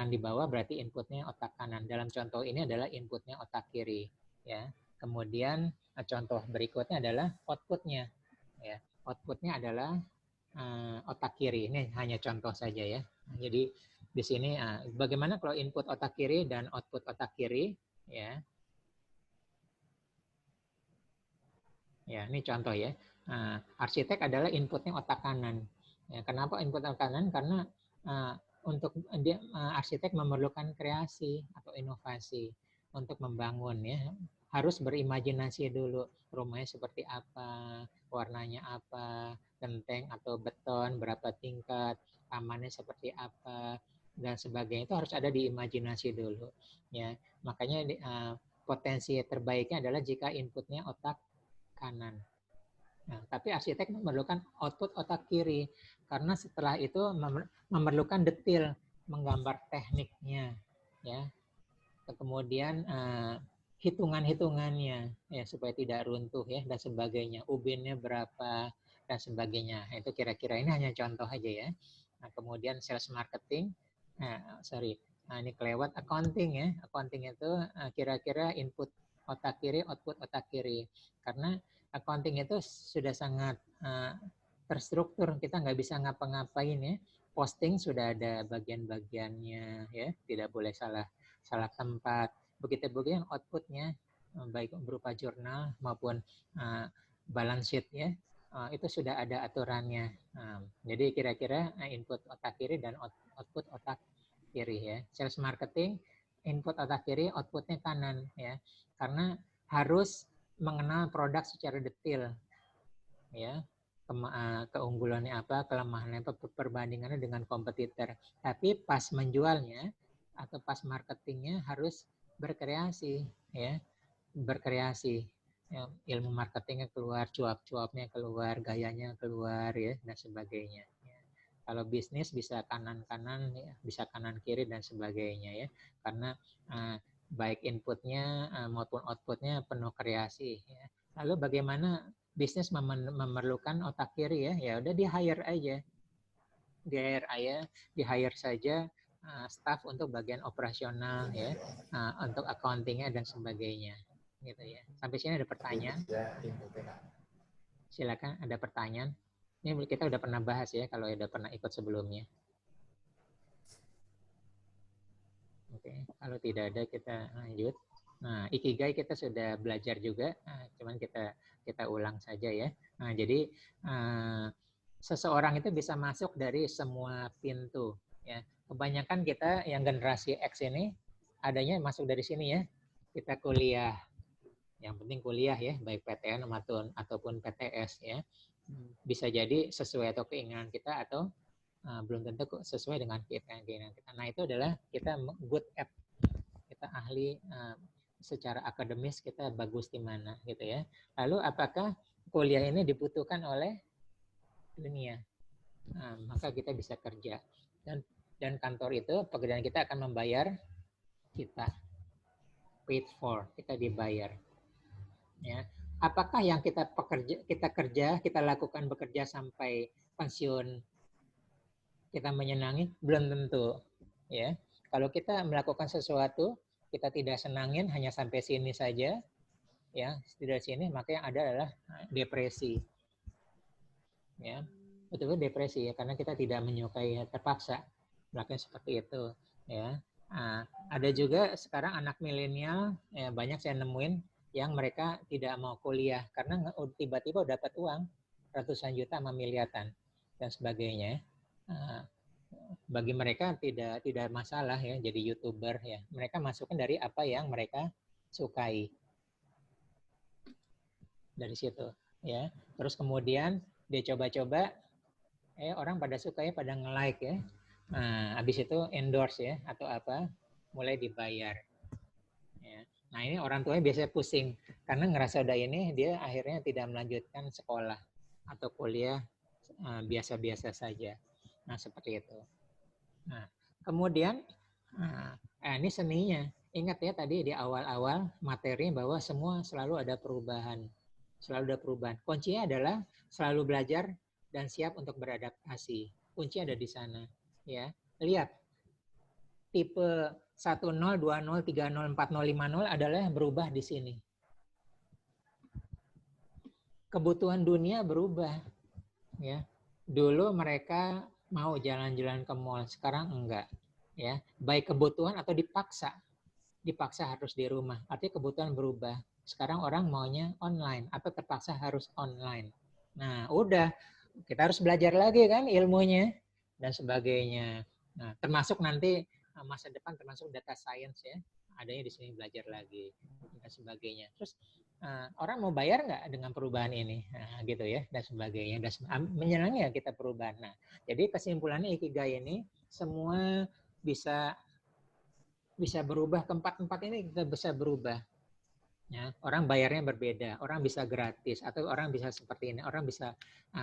di bawah berarti inputnya otak kanan. Dalam contoh ini adalah inputnya otak kiri. Ya. Kemudian contoh berikutnya adalah outputnya. Ya. Outputnya adalah otak kiri. Ini hanya contoh saja ya. Jadi di sini bagaimana kalau input otak kiri dan output otak kiri ya. Ya, ini contoh ya. Arsitek adalah inputnya otak kanan. Ya, kenapa input otak kanan? Karena untuk arsitek memerlukan kreasi atau inovasi untuk membangun ya. Harus berimajinasi dulu, rumahnya seperti apa, warnanya apa, genteng atau beton, berapa tingkat, tamannya seperti apa, dan sebagainya. Itu harus ada di imajinasi dulu. Ya, makanya potensi terbaiknya adalah jika inputnya otak kanan. Nah, tapi arsitek memerlukan output otak kiri karena setelah itu memerlukan detail, menggambar tekniknya, ya. Kemudian hitungan-hitungannya, ya supaya tidak runtuh ya dan sebagainya. Ubinnya berapa dan sebagainya. Itu kira-kira ini hanya contoh aja ya. Nah, kemudian sales marketing, ini kelewat accounting ya. Accounting itu kira-kira input otak kiri, output otak kiri. Karena accounting itu sudah sangat terstruktur, kita nggak bisa ngapa-ngapain ya. Posting sudah ada bagian-bagiannya ya, tidak boleh salah tempat. Begitu yang outputnya baik berupa jurnal maupun balance sheet ya, itu sudah ada aturannya. Jadi kira-kira input otak kiri dan output otak kiri ya. Sales marketing input otak kiri, outputnya kanan ya, karena harus mengenal produk secara detail ya, keunggulannya apa, kelemahannya apa, perbandingannya dengan kompetitor. Tapi pas menjualnya atau pas marketingnya harus berkreasi ya, ya, ilmu marketingnya keluar, cuap-cuapnya keluar, gayanya keluar ya, dan sebagainya. Kalau bisnis bisa kanan-kanan ya, bisa kanan kiri dan sebagainya ya, karena baik inputnya maupun outputnya penuh kreasi. Ya. Lalu bagaimana bisnis memerlukan otak kiri ya? Ya udah di hire aja, di hire saja staff untuk bagian operasional ya, untuk accountingnya dan sebagainya, gitu ya. Sampai sini ada pertanyaan? Silakan, ada pertanyaan? Ini kita udah pernah bahas ya, kalau udah pernah ikut sebelumnya. Oke, kalau tidak ada kita lanjut. Nah, Ikigai kita sudah belajar juga, cuman kita ulang saja ya. Nah, jadi seseorang itu bisa masuk dari semua pintu. Ya, kebanyakan kita yang generasi X ini adanya masuk dari sini ya. Kita kuliah, yang penting kuliah ya, baik PTN ataupun PTS ya. Bisa jadi sesuai atau keinginan kita atau belum tentu sesuai dengan keinginan kita. Nah itu adalah kita good at, kita ahli secara akademis, kita bagus di mana gitu ya. Lalu apakah kuliah ini dibutuhkan oleh dunia? Maka kita bisa kerja dan kantor itu pekerjaan kita akan membayar kita, paid for, kita dibayar. Ya, apakah yang kita lakukan bekerja sampai pensiun kita menyenangi? Belum tentu. Ya, kalau kita melakukan sesuatu kita tidak senangin hanya sampai sini saja, ya, tidak sini, maka yang ada adalah depresi. Ya, betul-betul depresi ya, karena kita tidak menyukai, terpaksa melakukan seperti itu. Ya, ada juga sekarang anak milenial, ya, banyak saya nemuin yang mereka tidak mau kuliah karena tiba-tiba dapat uang ratusan juta sama miliaran dan sebagainya. Bagi mereka tidak masalah ya jadi YouTuber ya. Mereka masukkan dari apa yang mereka sukai. Dari situ ya. Terus kemudian dia coba-coba, orang pada suka ya, pada nge-like ya. Habis itu endorse ya atau apa, mulai dibayar. Ya. Nah ini orang tuanya biasanya pusing karena ngerasa udah ini, dia akhirnya tidak melanjutkan sekolah atau kuliah biasa-biasa saja. Nah seperti itu. Nah kemudian ini seninya. Ingat ya tadi di awal-awal materi bahwa semua selalu ada perubahan. Selalu ada perubahan. Kuncinya adalah selalu belajar dan siap untuk beradaptasi. Kunci ada di sana. Ya, lihat tipe 10, 20, 30, 40, 50 adalah yang berubah di sini. Kebutuhan dunia berubah. Ya, dulu mereka mau jalan-jalan ke mall, sekarang enggak. Ya, baik kebutuhan atau dipaksa harus di rumah. Artinya kebutuhan berubah. Sekarang orang maunya online atau terpaksa harus online. Nah, udah kita harus belajar lagi kan ilmunya dan sebagainya. Nah, termasuk nanti masa depan termasuk data science ya. Adanya di sini belajar lagi dan sebagainya. Terus orang mau bayar nggak dengan perubahan ini? Nah, gitu ya dan sebagainya. Dan menyenangi ya kita perubahan. Nah, jadi kesimpulannya Ikigai ini semua bisa berubah, keempat ini kita bisa berubah. Ya, orang bayarnya berbeda, orang bisa gratis atau orang bisa seperti ini, orang bisa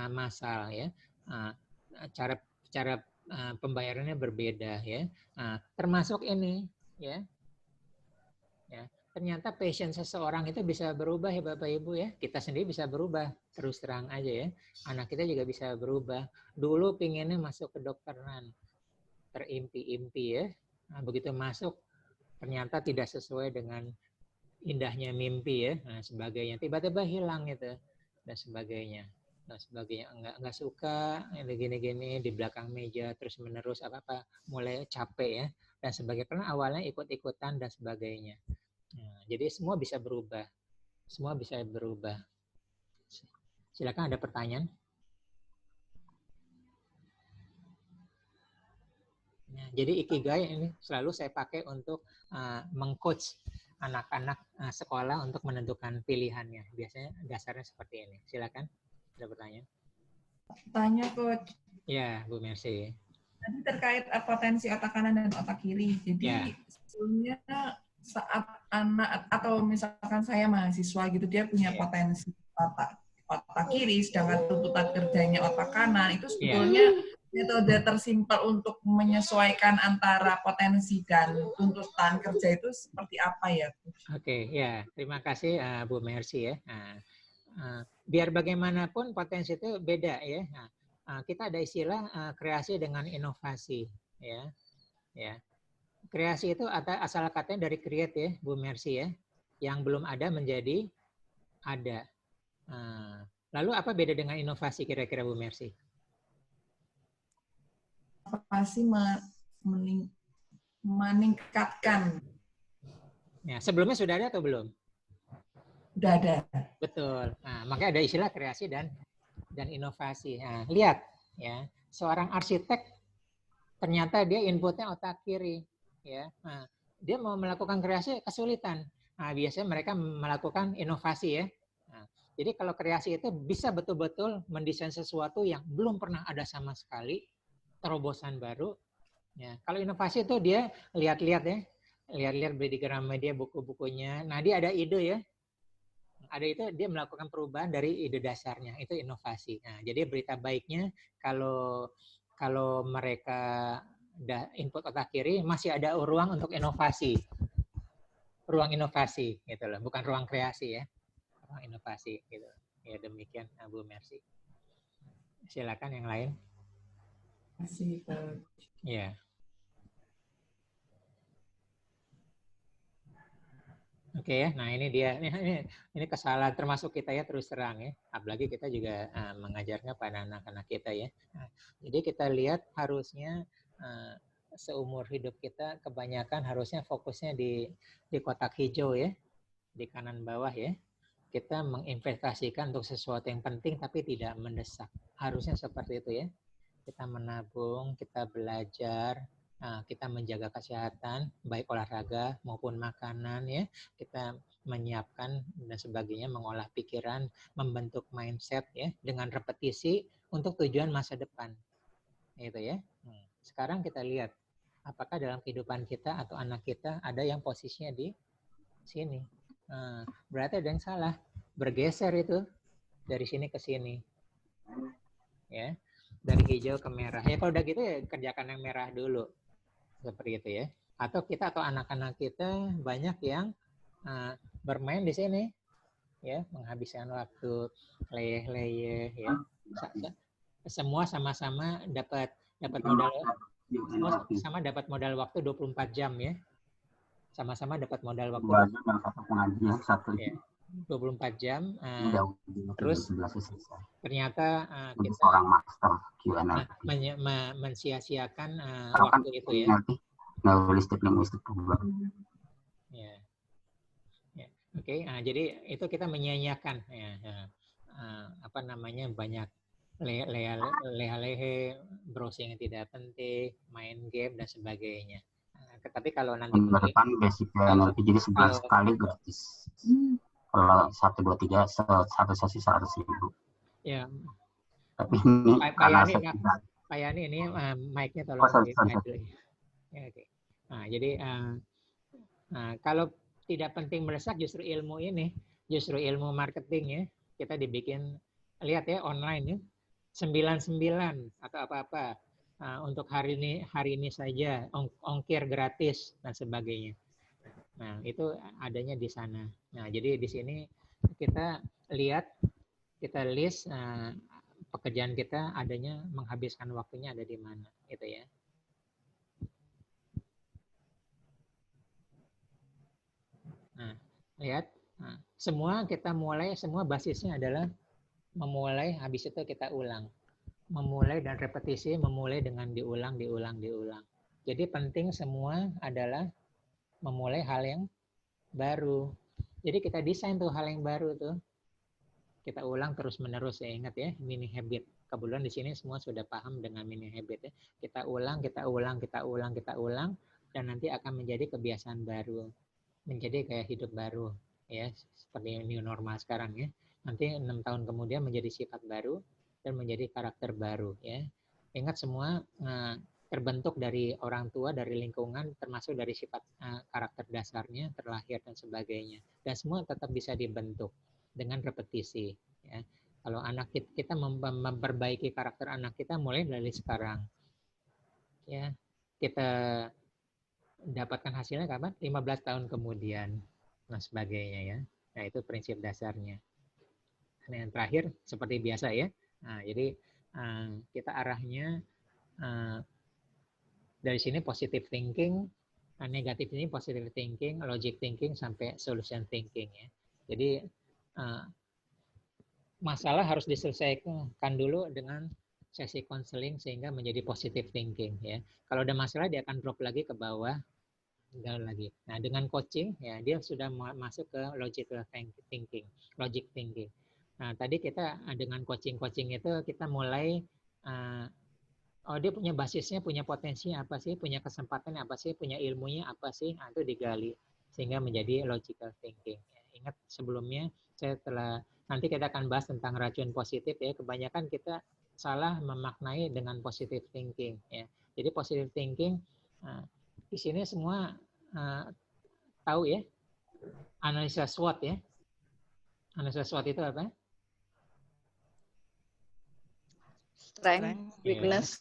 massal ya. Cara pembayarannya berbeda ya. Termasuk ini ya. Ya, ternyata passion seseorang itu bisa berubah ya Bapak Ibu ya. Kita sendiri bisa berubah, terus terang aja ya. Anak kita juga bisa berubah. Dulu pinginnya masuk ke kedokteran, terimpi-impi ya. Nah, begitu masuk ternyata tidak sesuai dengan indahnya mimpi ya, nah sebagainya, tiba-tiba hilang itu dan sebagainya, enggak suka ini gini-gini di belakang meja terus menerus apa mulai capek ya dan sebagainya, karena awalnya ikut-ikutan dan sebagainya. Nah, jadi semua bisa berubah. Silakan ada pertanyaan. Nah, jadi Ikigai ini selalu saya pakai untuk mengcoach anak-anak sekolah untuk menentukan pilihannya. Biasanya dasarnya seperti ini. Silakan, ada pertanyaan. Tanya Coach. Ya, Bu Mercy. Tadi terkait potensi otak kanan dan otak kiri. Jadi sebelumnya saat anak atau misalkan saya mahasiswa gitu, dia punya potensi otak kiri, sedangkan tuntutan kerjanya otak kanan, itu sebetulnya metode tersimpel untuk menyesuaikan antara potensi dan tuntutan kerja itu seperti apa ya? Oke, ya, terima kasih Bu Mercy ya. Biar bagaimanapun potensi itu beda ya. Kita ada istilah kreasi dengan inovasi ya. Ya. Kreasi itu asal katanya dari create ya, Bu Mercy ya. Yang belum ada menjadi ada. Lalu apa beda dengan inovasi kira-kira Bu Mercy? Inovasi meningkatkan. Ya, sebelumnya sudah ada atau belum? Sudah ada. Betul. Makanya ada istilah kreasi dan inovasi. Lihat ya, seorang arsitek ternyata dia inputnya otak kiri ya. Dia mau melakukan kreasi kesulitan. Biasanya mereka melakukan inovasi ya. Jadi kalau kreasi itu bisa betul-betul mendesain sesuatu yang belum pernah ada sama sekali, terobosan baru. Ya, kalau inovasi itu dia lihat-lihat ya, lihat-lihat beli di Gramedia buku-bukunya. Nah dia ada ide ya, ada itu dia melakukan perubahan dari ide dasarnya, itu inovasi. Nah jadi berita baiknya kalau mereka input otak kiri masih ada ruang untuk inovasi, ruang inovasi gitu loh, bukan ruang kreasi ya. Inovasi gitu. Ya demikian Bu Mercy. Silakan yang lain. Masih ya. Oke ya. Nah ini dia. Ini kesalahan termasuk kita ya, terus terang ya. Apalagi kita juga mengajarnya pada anak-anak kita ya. Jadi kita lihat harusnya seumur hidup kita kebanyakan harusnya fokusnya di kotak hijau ya, di kanan bawah ya. Kita menginvestasikan untuk sesuatu yang penting tapi tidak mendesak. Harusnya seperti itu ya. Kita menabung, kita belajar, kita menjaga kesehatan, baik olahraga maupun makanan ya. Kita menyiapkan dan sebagainya, mengolah pikiran, membentuk mindset ya dengan repetisi untuk tujuan masa depan. Gitu ya. Sekarang kita lihat apakah dalam kehidupan kita atau anak kita ada yang posisinya di sini. Berarti ada yang salah, bergeser itu dari sini ke sini ya, dari hijau ke merah ya. Kalau udah gitu ya kerjakan yang merah dulu seperti itu ya. Atau kita atau anak-anak kita banyak yang bermain di sini ya, menghabiskan waktu leyeh-leyeh ya. Semua sama-sama dapat modal, sama dapat modal waktu 24 jam ya. Sama-sama dapat modal waktu 24 jam, terus ternyata kita mensia-siakan waktu itu ya. Oke, jadi itu kita menyia-nyiakan banyak leha-lehe, browsing yang tidak penting, main game dan sebagainya. Tapi kalau nanti depan basicnya nanti jadi sebulan sekali gratis. Kalau 1, 2, 3 satu sesi 100.000. Ya. Tapi ini Pak Yani ini mic-nya tolong ya, oke. Nah, jadi kalau tidak penting mendesak justru ilmu ini, justru ilmu marketing ya, kita dibikin lihat ya online ya, 99 atau apa-apa. Untuk hari ini saja, ongkir gratis dan sebagainya. Nah, itu adanya di sana. Nah, jadi di sini kita lihat, kita list pekerjaan kita adanya menghabiskan waktunya ada di mana, gitu ya. Nah, lihat, semua kita mulai, semua basisnya adalah memulai, habis itu kita ulang. Memulai dan repetisi, memulai dengan diulang. Jadi penting semua adalah memulai hal yang baru. Jadi kita desain tuh hal yang baru tuh. Kita ulang terus-menerus ya, ingat ya, mini habit. Kebetulan di sini semua sudah paham dengan mini habit ya. Kita ulang, dan nanti akan menjadi kebiasaan baru. Menjadi kayak hidup baru ya, seperti new normal sekarang ya. Nanti 6 tahun kemudian menjadi sifat baru dan menjadi karakter baru ya. Ingat semua terbentuk dari orang tua, dari lingkungan, termasuk dari sifat karakter dasarnya, terlahir dan sebagainya. Dan semua tetap bisa dibentuk dengan repetisi ya. Kalau anak kita memperbaiki karakter anak kita mulai dari sekarang. Ya, kita dapatkan hasilnya kapan? 15 tahun kemudian. Nah, sebagainya ya. Nah, itu prinsip dasarnya. Nah, yang terakhir seperti biasa ya. Nah, jadi kita arahnya dari sini positive thinking, negatif ini positive thinking, logic thinking sampai solution thinking ya. Jadi masalah harus diselesaikan dulu dengan sesi konseling sehingga menjadi positive thinking ya. Kalau ada masalah dia akan drop lagi ke bawah lagi. Nah, dengan coaching ya dia sudah masuk ke logical thinking, logic thinking. Nah, tadi kita dengan coaching itu kita mulai dia punya basisnya, punya potensi apa sih, punya kesempatan apa sih, punya ilmunya apa sih, nah, itu digali sehingga menjadi logical thinking. Ya, ingat sebelumnya saya nanti kita akan bahas tentang racun positif ya. Kebanyakan kita salah memaknai dengan positive thinking ya. Jadi positive thinking di sini semua tahu ya, analisa SWOT ya. Analisa SWOT itu apa? Strength, weakness,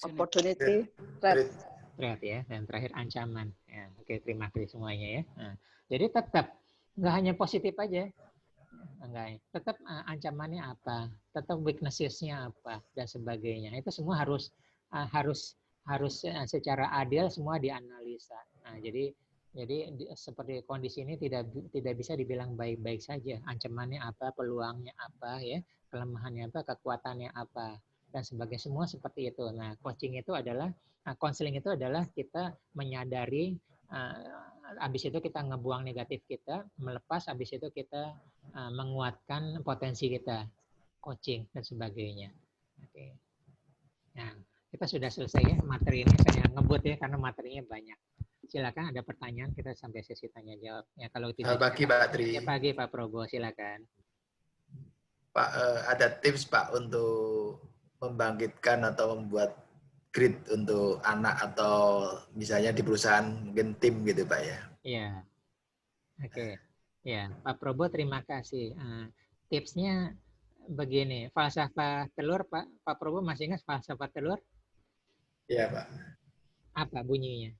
opportunity, threat ya, dan terakhir ancaman. Ya, oke, terima kasih semuanya ya. Nah, jadi tetap nggak hanya positif aja, enggak, tetap ancamannya apa, tetap weakness-nya apa dan sebagainya. Itu semua harus secara adil semua dianalisa. Nah, jadi seperti kondisi ini tidak bisa dibilang baik-baik saja. Ancamannya apa, peluangnya apa ya, kelemahannya apa, kekuatannya apa dan sebagainya, semua seperti itu. Nah, coaching itu adalah konseling itu adalah kita menyadari, habis itu kita ngebuang negatif kita, melepas, habis itu kita menguatkan potensi kita, coaching dan sebagainya. Oke. Nah, kita sudah selesai ya materi ini, saya ngebut ya karena materinya banyak. Silakan ada pertanyaan, kita sampai sesi tanya jawab. Ya kalau tidak. Pagi Pak Tri. Ya, pagi Pak Probo, silakan. Pak, ada tips Pak untuk membangkitkan atau membuat grit untuk anak atau misalnya di perusahaan mungkin tim gitu Pak ya? Iya. Oke. Ya, Pak Probo terima kasih. Tipsnya begini, falsafah telur Pak Probo masih ingat falsafah telur? Iya Pak. Apa bunyinya?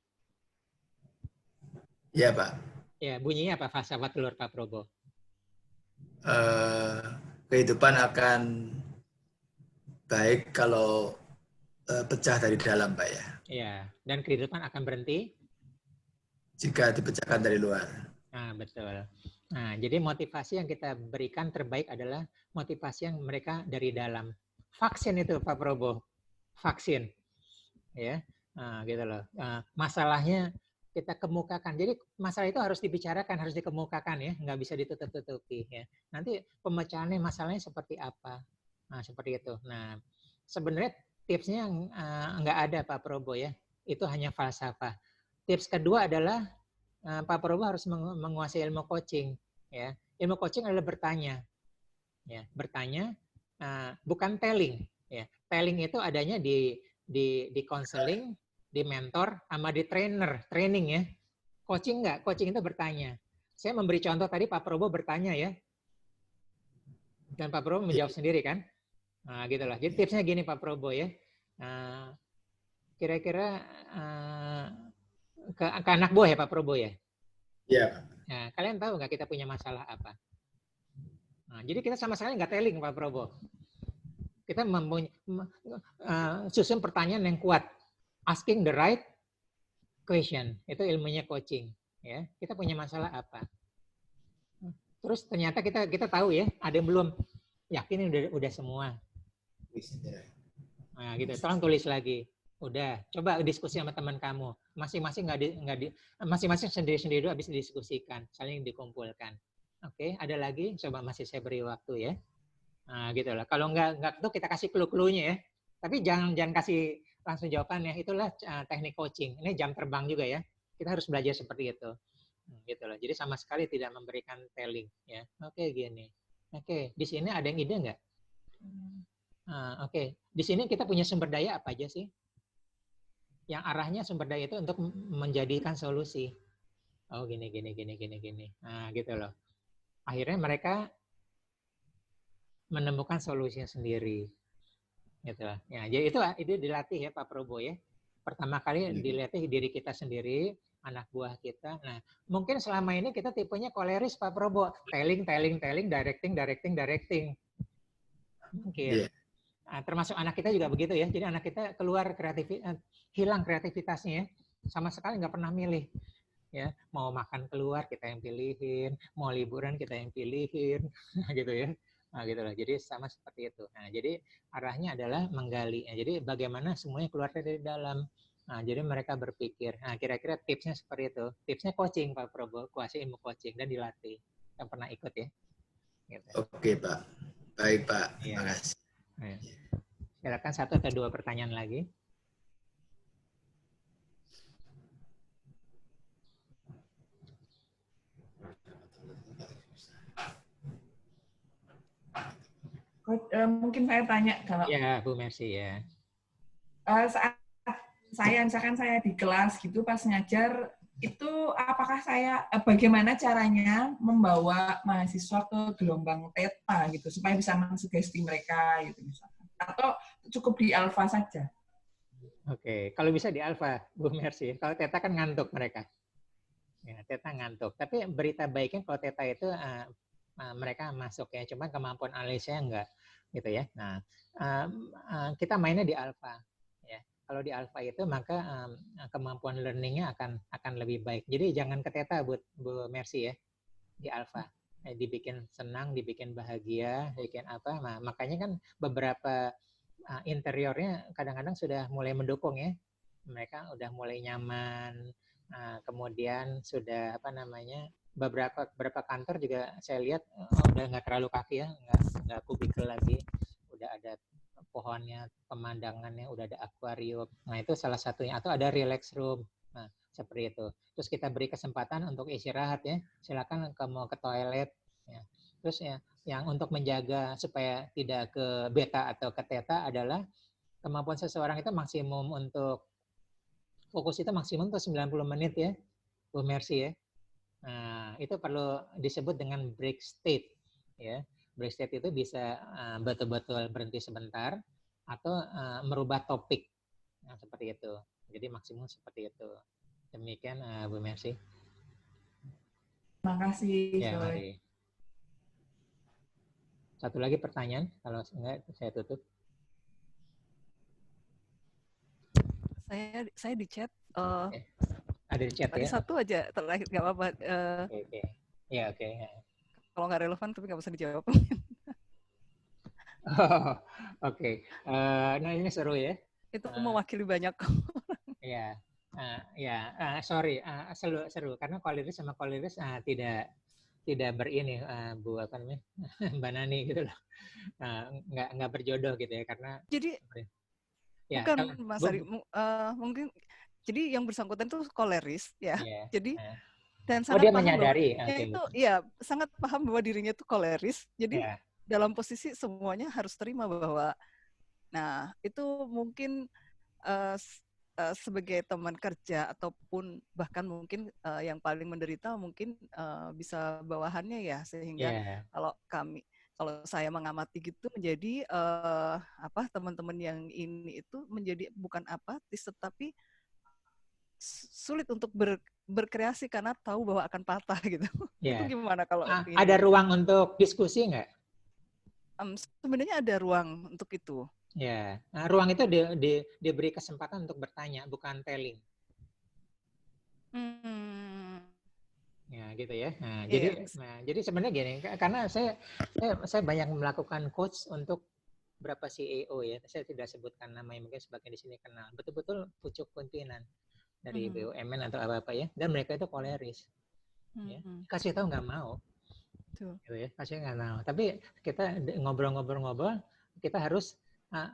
Iya Pak. Ya, bunyinya apa falsafah telur Pak Probo? Kehidupan akan baik kalau pecah dari dalam Pak ya. Iya, dan kehidupan akan berhenti jika dipecahkan dari luar. Nah, betul. Nah, jadi motivasi yang kita berikan terbaik adalah motivasi yang mereka dari dalam. Vaksin itu Pak Probo, vaksin, ya, gitu loh. Masalahnya kita kemukakan. Jadi masalah itu harus dibicarakan, harus dikemukakan ya, nggak bisa ditutup-tutupi ya. Nanti pemecahannya masalahnya seperti apa? Nah, seperti itu. Nah, sebenarnya tipsnya nggak ada Pak Probo ya. Itu hanya falsafah. Tips kedua adalah Pak Probo harus menguasai ilmu coaching. Ya, ilmu coaching adalah bertanya. Ya, bertanya, bukan telling. Ya, telling itu adanya di counseling, di mentor, sama di training ya. Coaching enggak? Coaching itu bertanya. Saya memberi contoh tadi Pak Probo bertanya ya. Dan Pak Probo menjawab sendiri kan? Nah, gitu lah. Jadi tipsnya gini Pak Probo ya. Kira-kira ke anak buah ya Pak Probo ya? Iya. Nah, kalian tahu nggak kita punya masalah apa? Nah, jadi kita sama sekali nggak telling Pak Probo. Kita susun pertanyaan yang kuat. Asking the right question. Itu ilmunya coaching. Ya, kita punya masalah apa? Terus ternyata kita tahu ya, ada yang belum yakin udah semua. Nah, gitu. Tolong tulis lagi. Udah, coba diskusi sama teman kamu. Masing-masing masing-masing sendiri-sendiri dulu habis didiskusikan, saling dikumpulkan. Oke, ada lagi? Coba masih saya beri waktu ya. Nah, gitu lah. Kalau enggak tuh kita kasih clue-cluenya ya. Tapi jangan kasih langsung jawabannya. Itulah teknik coaching. Ini jam terbang juga ya. Kita harus belajar seperti itu. Gitu loh. Jadi sama sekali tidak memberikan telling ya. Oke, gini. Oke, di sini ada yang ide enggak? Oke, di sini kita punya sumber daya apa aja sih? Yang arahnya sumber daya itu untuk menjadikan solusi. Oh, gini. Nah, gitu loh. Akhirnya mereka menemukan solusinya sendiri. Gitu. Ya, jadi itu dilatih ya Pak Probo ya. Pertama kali dilatih diri kita sendiri, anak buah kita. Nah, mungkin selama ini kita tipenya koleris Pak Probo, telling, directing. Mungkin. Nah, termasuk anak kita juga begitu ya. Jadi anak kita keluar hilang kreativitasnya ya. Sama sekali nggak pernah milih. Ya, mau makan keluar kita yang pilihin, mau liburan kita yang pilihin, gitu ya. Nah, gitu loh. Jadi sama seperti itu. Nah, jadi arahnya adalah menggali. Nah, jadi bagaimana semuanya keluar dari dalam. Nah, jadi mereka berpikir. Nah, kira-kira tipsnya seperti itu. Tipsnya coaching Pak Probo, kuasai ilmu coaching dan dilatih. Yang pernah ikut ya. Gitu. Oke Pak. Baik Pak. Terima kasih. Ya. Silakan 1 atau 2 pertanyaan lagi. Mungkin saya tanya kalau ya Bu Mercy ya. Saat misalkan saya di kelas gitu pas ngajar itu apakah bagaimana caranya membawa mahasiswa ke gelombang theta gitu supaya bisa mensugesti mereka gitu misalkan, atau cukup di alfa saja? Oke, kalau bisa di alfa Bu Mercy. Kalau theta kan ngantuk mereka. Ya, theta ngantuk. Tapi berita baiknya kalau theta itu mereka masuk ya, cuma kemampuan analisisnya enggak gitu ya. Nah, kita mainnya di alfa ya. Kalau di alfa itu maka kemampuan learningnya akan lebih baik. Jadi jangan ke theta Bu Mercy ya, di alfa. Dibikin senang, dibikin bahagia, dibikin apa. Nah, makanya kan beberapa interiornya kadang-kadang sudah mulai mendukung ya. Mereka udah mulai nyaman. Kemudian sudah beberapa kantor juga saya lihat udah nggak terlalu kaki ya, nggak kubikel lagi, udah ada pohonnya, pemandangannya, udah ada akuarium. Nah itu salah satunya, atau ada relax room. Nah seperti itu. Terus kita beri kesempatan untuk istirahat ya, silakan mau ke toilet. Ya. Terus ya, yang untuk menjaga supaya tidak ke beta atau ke theta adalah kemampuan seseorang itu maksimum untuk fokus itu maksimum untuk 90 menit ya, Bu Mercy ya. Nah, itu perlu disebut dengan break state ya. Break state itu bisa betul-betul berhenti sebentar atau merubah topik. Nah, seperti itu. Jadi maksimum seperti itu. Demikian Bu Mercy. Terima kasih. Ya, mari. Satu lagi pertanyaan, kalau enggak saya tutup. Saya di chat. Ada di chat tadi ya? Satu aja terakhir, nggak apa-apa. Oke. Ya, oke. Kalau nggak relevan tapi nggak usah dijawab. Oke. Nah ini seru ya. Itu mewakili banyak orang. Ya. Sorry. Seru karena koleris sama koleris tidak berini Bu apa namanya Mbak Nani gitu loh. Nggak berjodoh gitu ya karena. Jadi ya, bukan Mas Ari, mungkin jadi yang bersangkutan itu koleris ya. Jadi dan sangat dia paham menyadari itu ya sangat paham bahwa dirinya itu koleris. Jadi dalam posisi semuanya harus terima bahwa nah itu mungkin sebagai teman kerja ataupun bahkan mungkin yang paling menderita mungkin bisa bawahannya ya, sehingga kalau saya mengamati gitu menjadi teman-teman yang ini itu menjadi bukan apatis tetapi sulit untuk berkreasi karena tahu bahwa akan patah gitu. Itu gimana kalau ada ruang untuk diskusi nggak? Sebenarnya ada ruang untuk itu. Ya, ruang itu diberi kesempatan untuk bertanya, bukan telling. Ya, gitu ya. Nah, jadi sebenarnya gini, karena saya banyak melakukan coach untuk beberapa CEO ya. Saya tidak sebutkan namanya, mungkin sebagian di sini kenal. Betul-betul pucuk pimpinan dari BUMN atau apa-apa ya. Dan mereka itu koleris. Ya. Kasih tahu nggak mau. Gitu ya, kasih nggak mau. Tapi kita ngobrol-ngobrol, kita harus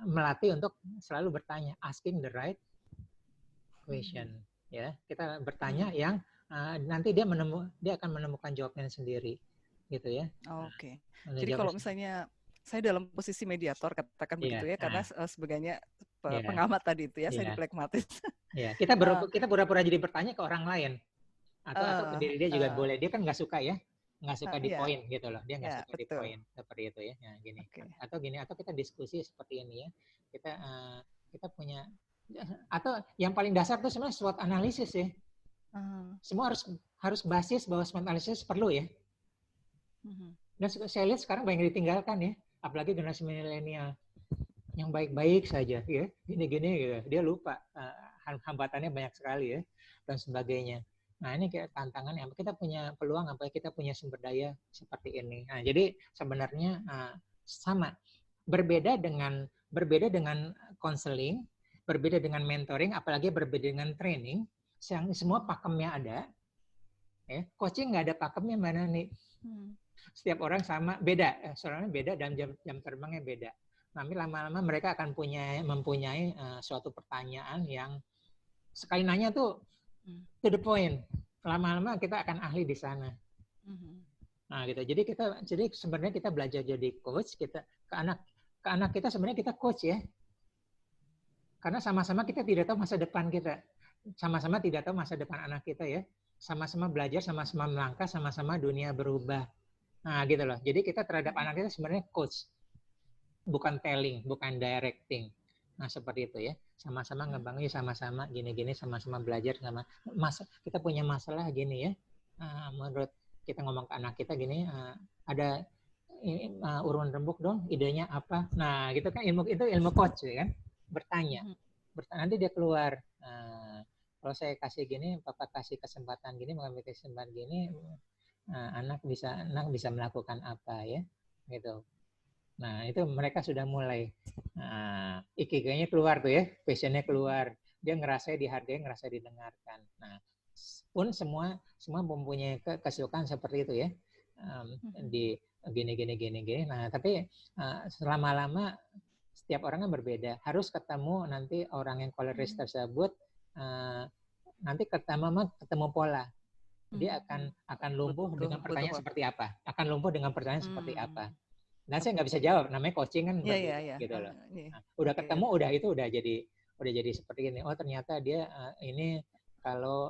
melatih untuk selalu bertanya, asking the right question. Ya, kita bertanya yang nanti dia akan menemukan jawabannya sendiri, gitu ya. Oke. Jadi kalau misalnya saya dalam posisi mediator, katakan begitu ya, karena sebagainya pengamat tadi itu ya, saya diplekmatis. Ya, kita pura-pura jadi bertanya ke orang lain, atau ke diri dia juga boleh. Dia kan nggak suka ya, nggak suka di poin gitu loh, dia nggak suka betul. di poin seperti itu ya. Nah, gini. Atau kita diskusi seperti ini ya, kita punya, atau yang paling dasar tuh sebenarnya SWOT analisis ya. Semua harus basis bahwa SWOT analisis perlu ya. Dan saya lihat sekarang banyak yang ditinggalkan ya, apalagi generasi milenial yang baik-baik saja ya, gini-gini gitu. Dia lupa hambatannya banyak sekali ya dan sebagainya. Nah, ini kayak tantangan yang kita punya peluang apa, kita punya sumber daya seperti ini. Nah, jadi sebenarnya sama, berbeda dengan konseling, berbeda dengan mentoring, apalagi berbeda dengan training. Yang semua pakemnya ada. Ya, coaching nggak ada pakemnya mana nih. Setiap orang sama, beda. Soalnya beda dan jam terbangnya beda. Tapi lama-lama mereka akan mempunyai suatu pertanyaan yang sekali nanya tuh to the point. Lama-lama kita akan ahli di sana. Nah, gitu. Jadi sebenarnya kita belajar jadi coach, kita ke anak kita sebenarnya kita coach ya. Karena sama-sama kita tidak tahu masa depan kita. Sama-sama tidak tahu masa depan anak kita ya. Sama-sama belajar, sama-sama melangkah, sama-sama dunia berubah. Nah, gitu loh. Jadi kita terhadap anak kita sebenarnya coach. Bukan telling, bukan directing. Nah, seperti itu ya. Sama-sama ngebangun, sama-sama gini-gini, sama-sama belajar, kita punya masalah gini ya. Menurut kita ngomong ke anak kita gini, ada urun rembuk dong, idenya apa? Nah, gitu kan ilmu coach ya kan? Bertanya. Nanti dia keluar. Kalau saya kasih gini, papa kasih kesempatan gini, mengambil kesempatan gini, anak bisa melakukan apa ya? Gitu. Nah, itu mereka sudah mulai ikigainya keluar tuh ya, passionnya keluar. Dia ngerasa dihargai, ngerasa didengarkan. Nah, pun semua mempunyai kesukaan seperti itu ya. Di gini. Nah, tapi lama-lama setiap orang kan berbeda. Harus ketemu nanti orang yang koleris tersebut, nanti ketemu pola. Dia akan lumpuh dengan pertanyaan seperti apa? Akan lumpuh dengan pertanyaan seperti apa? Dan saya nggak bisa jawab, namanya coaching kan gitu loh. Nah, udah ketemu, udah jadi seperti ini. Oh, ternyata dia ini kalau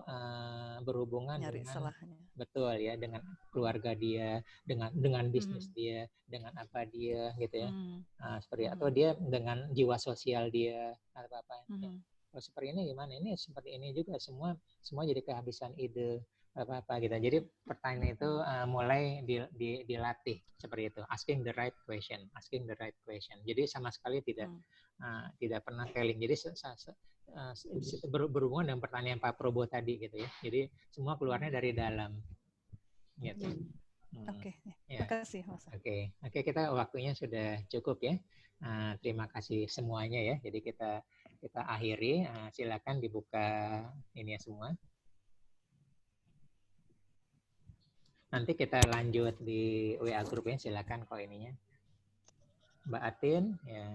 berhubungan dengan betul ya, dengan keluarga dia, dengan bisnis dia, dengan apa dia gitu ya. Seperti atau dia dengan jiwa sosial dia atau apa. Kalau seperti ini gimana? Ini seperti ini juga, semua jadi kehabisan ide apa gitu. Jadi pertanyaan itu mulai dilatih seperti itu, asking the right question. Jadi sama sekali tidak pernah telling. Jadi berhubungan dengan pertanyaan Pak Probo tadi gitu ya. Jadi semua keluarnya dari dalam gitu. Oke, terima kasih Mas. Oke, kita waktunya sudah cukup ya. Terima kasih semuanya ya. Jadi kita akhiri. Silakan dibuka ini ya semua. Nanti kita lanjut di WA grup ya, silakan kok ininya. Mbak Atin, ya.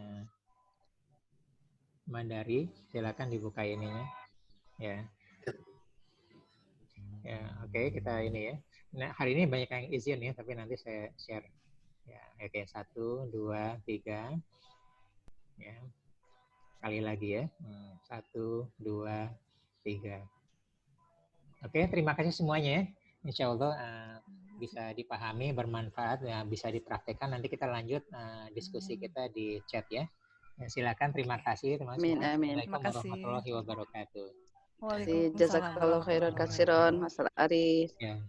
Mbak Dari, silakan dibuka ininya. Ya. Ya, oke, kita ini ya. Nah, hari ini banyak yang izin ya, tapi nanti saya share. Ya, oke, 1, 2, 3. Ya. Sekali lagi ya. 1, 2, 3. Oke, terima kasih semuanya ya. Insya Allah bisa dipahami, bermanfaat, ya, bisa dipraktekkan. Nanti kita lanjut diskusi kita di chat ya. Silakan, terima kasih. Assalamualaikum warahmatullahi wabarakatuh. Jazakallahu khairan katsiran, Mas Aris. Ya.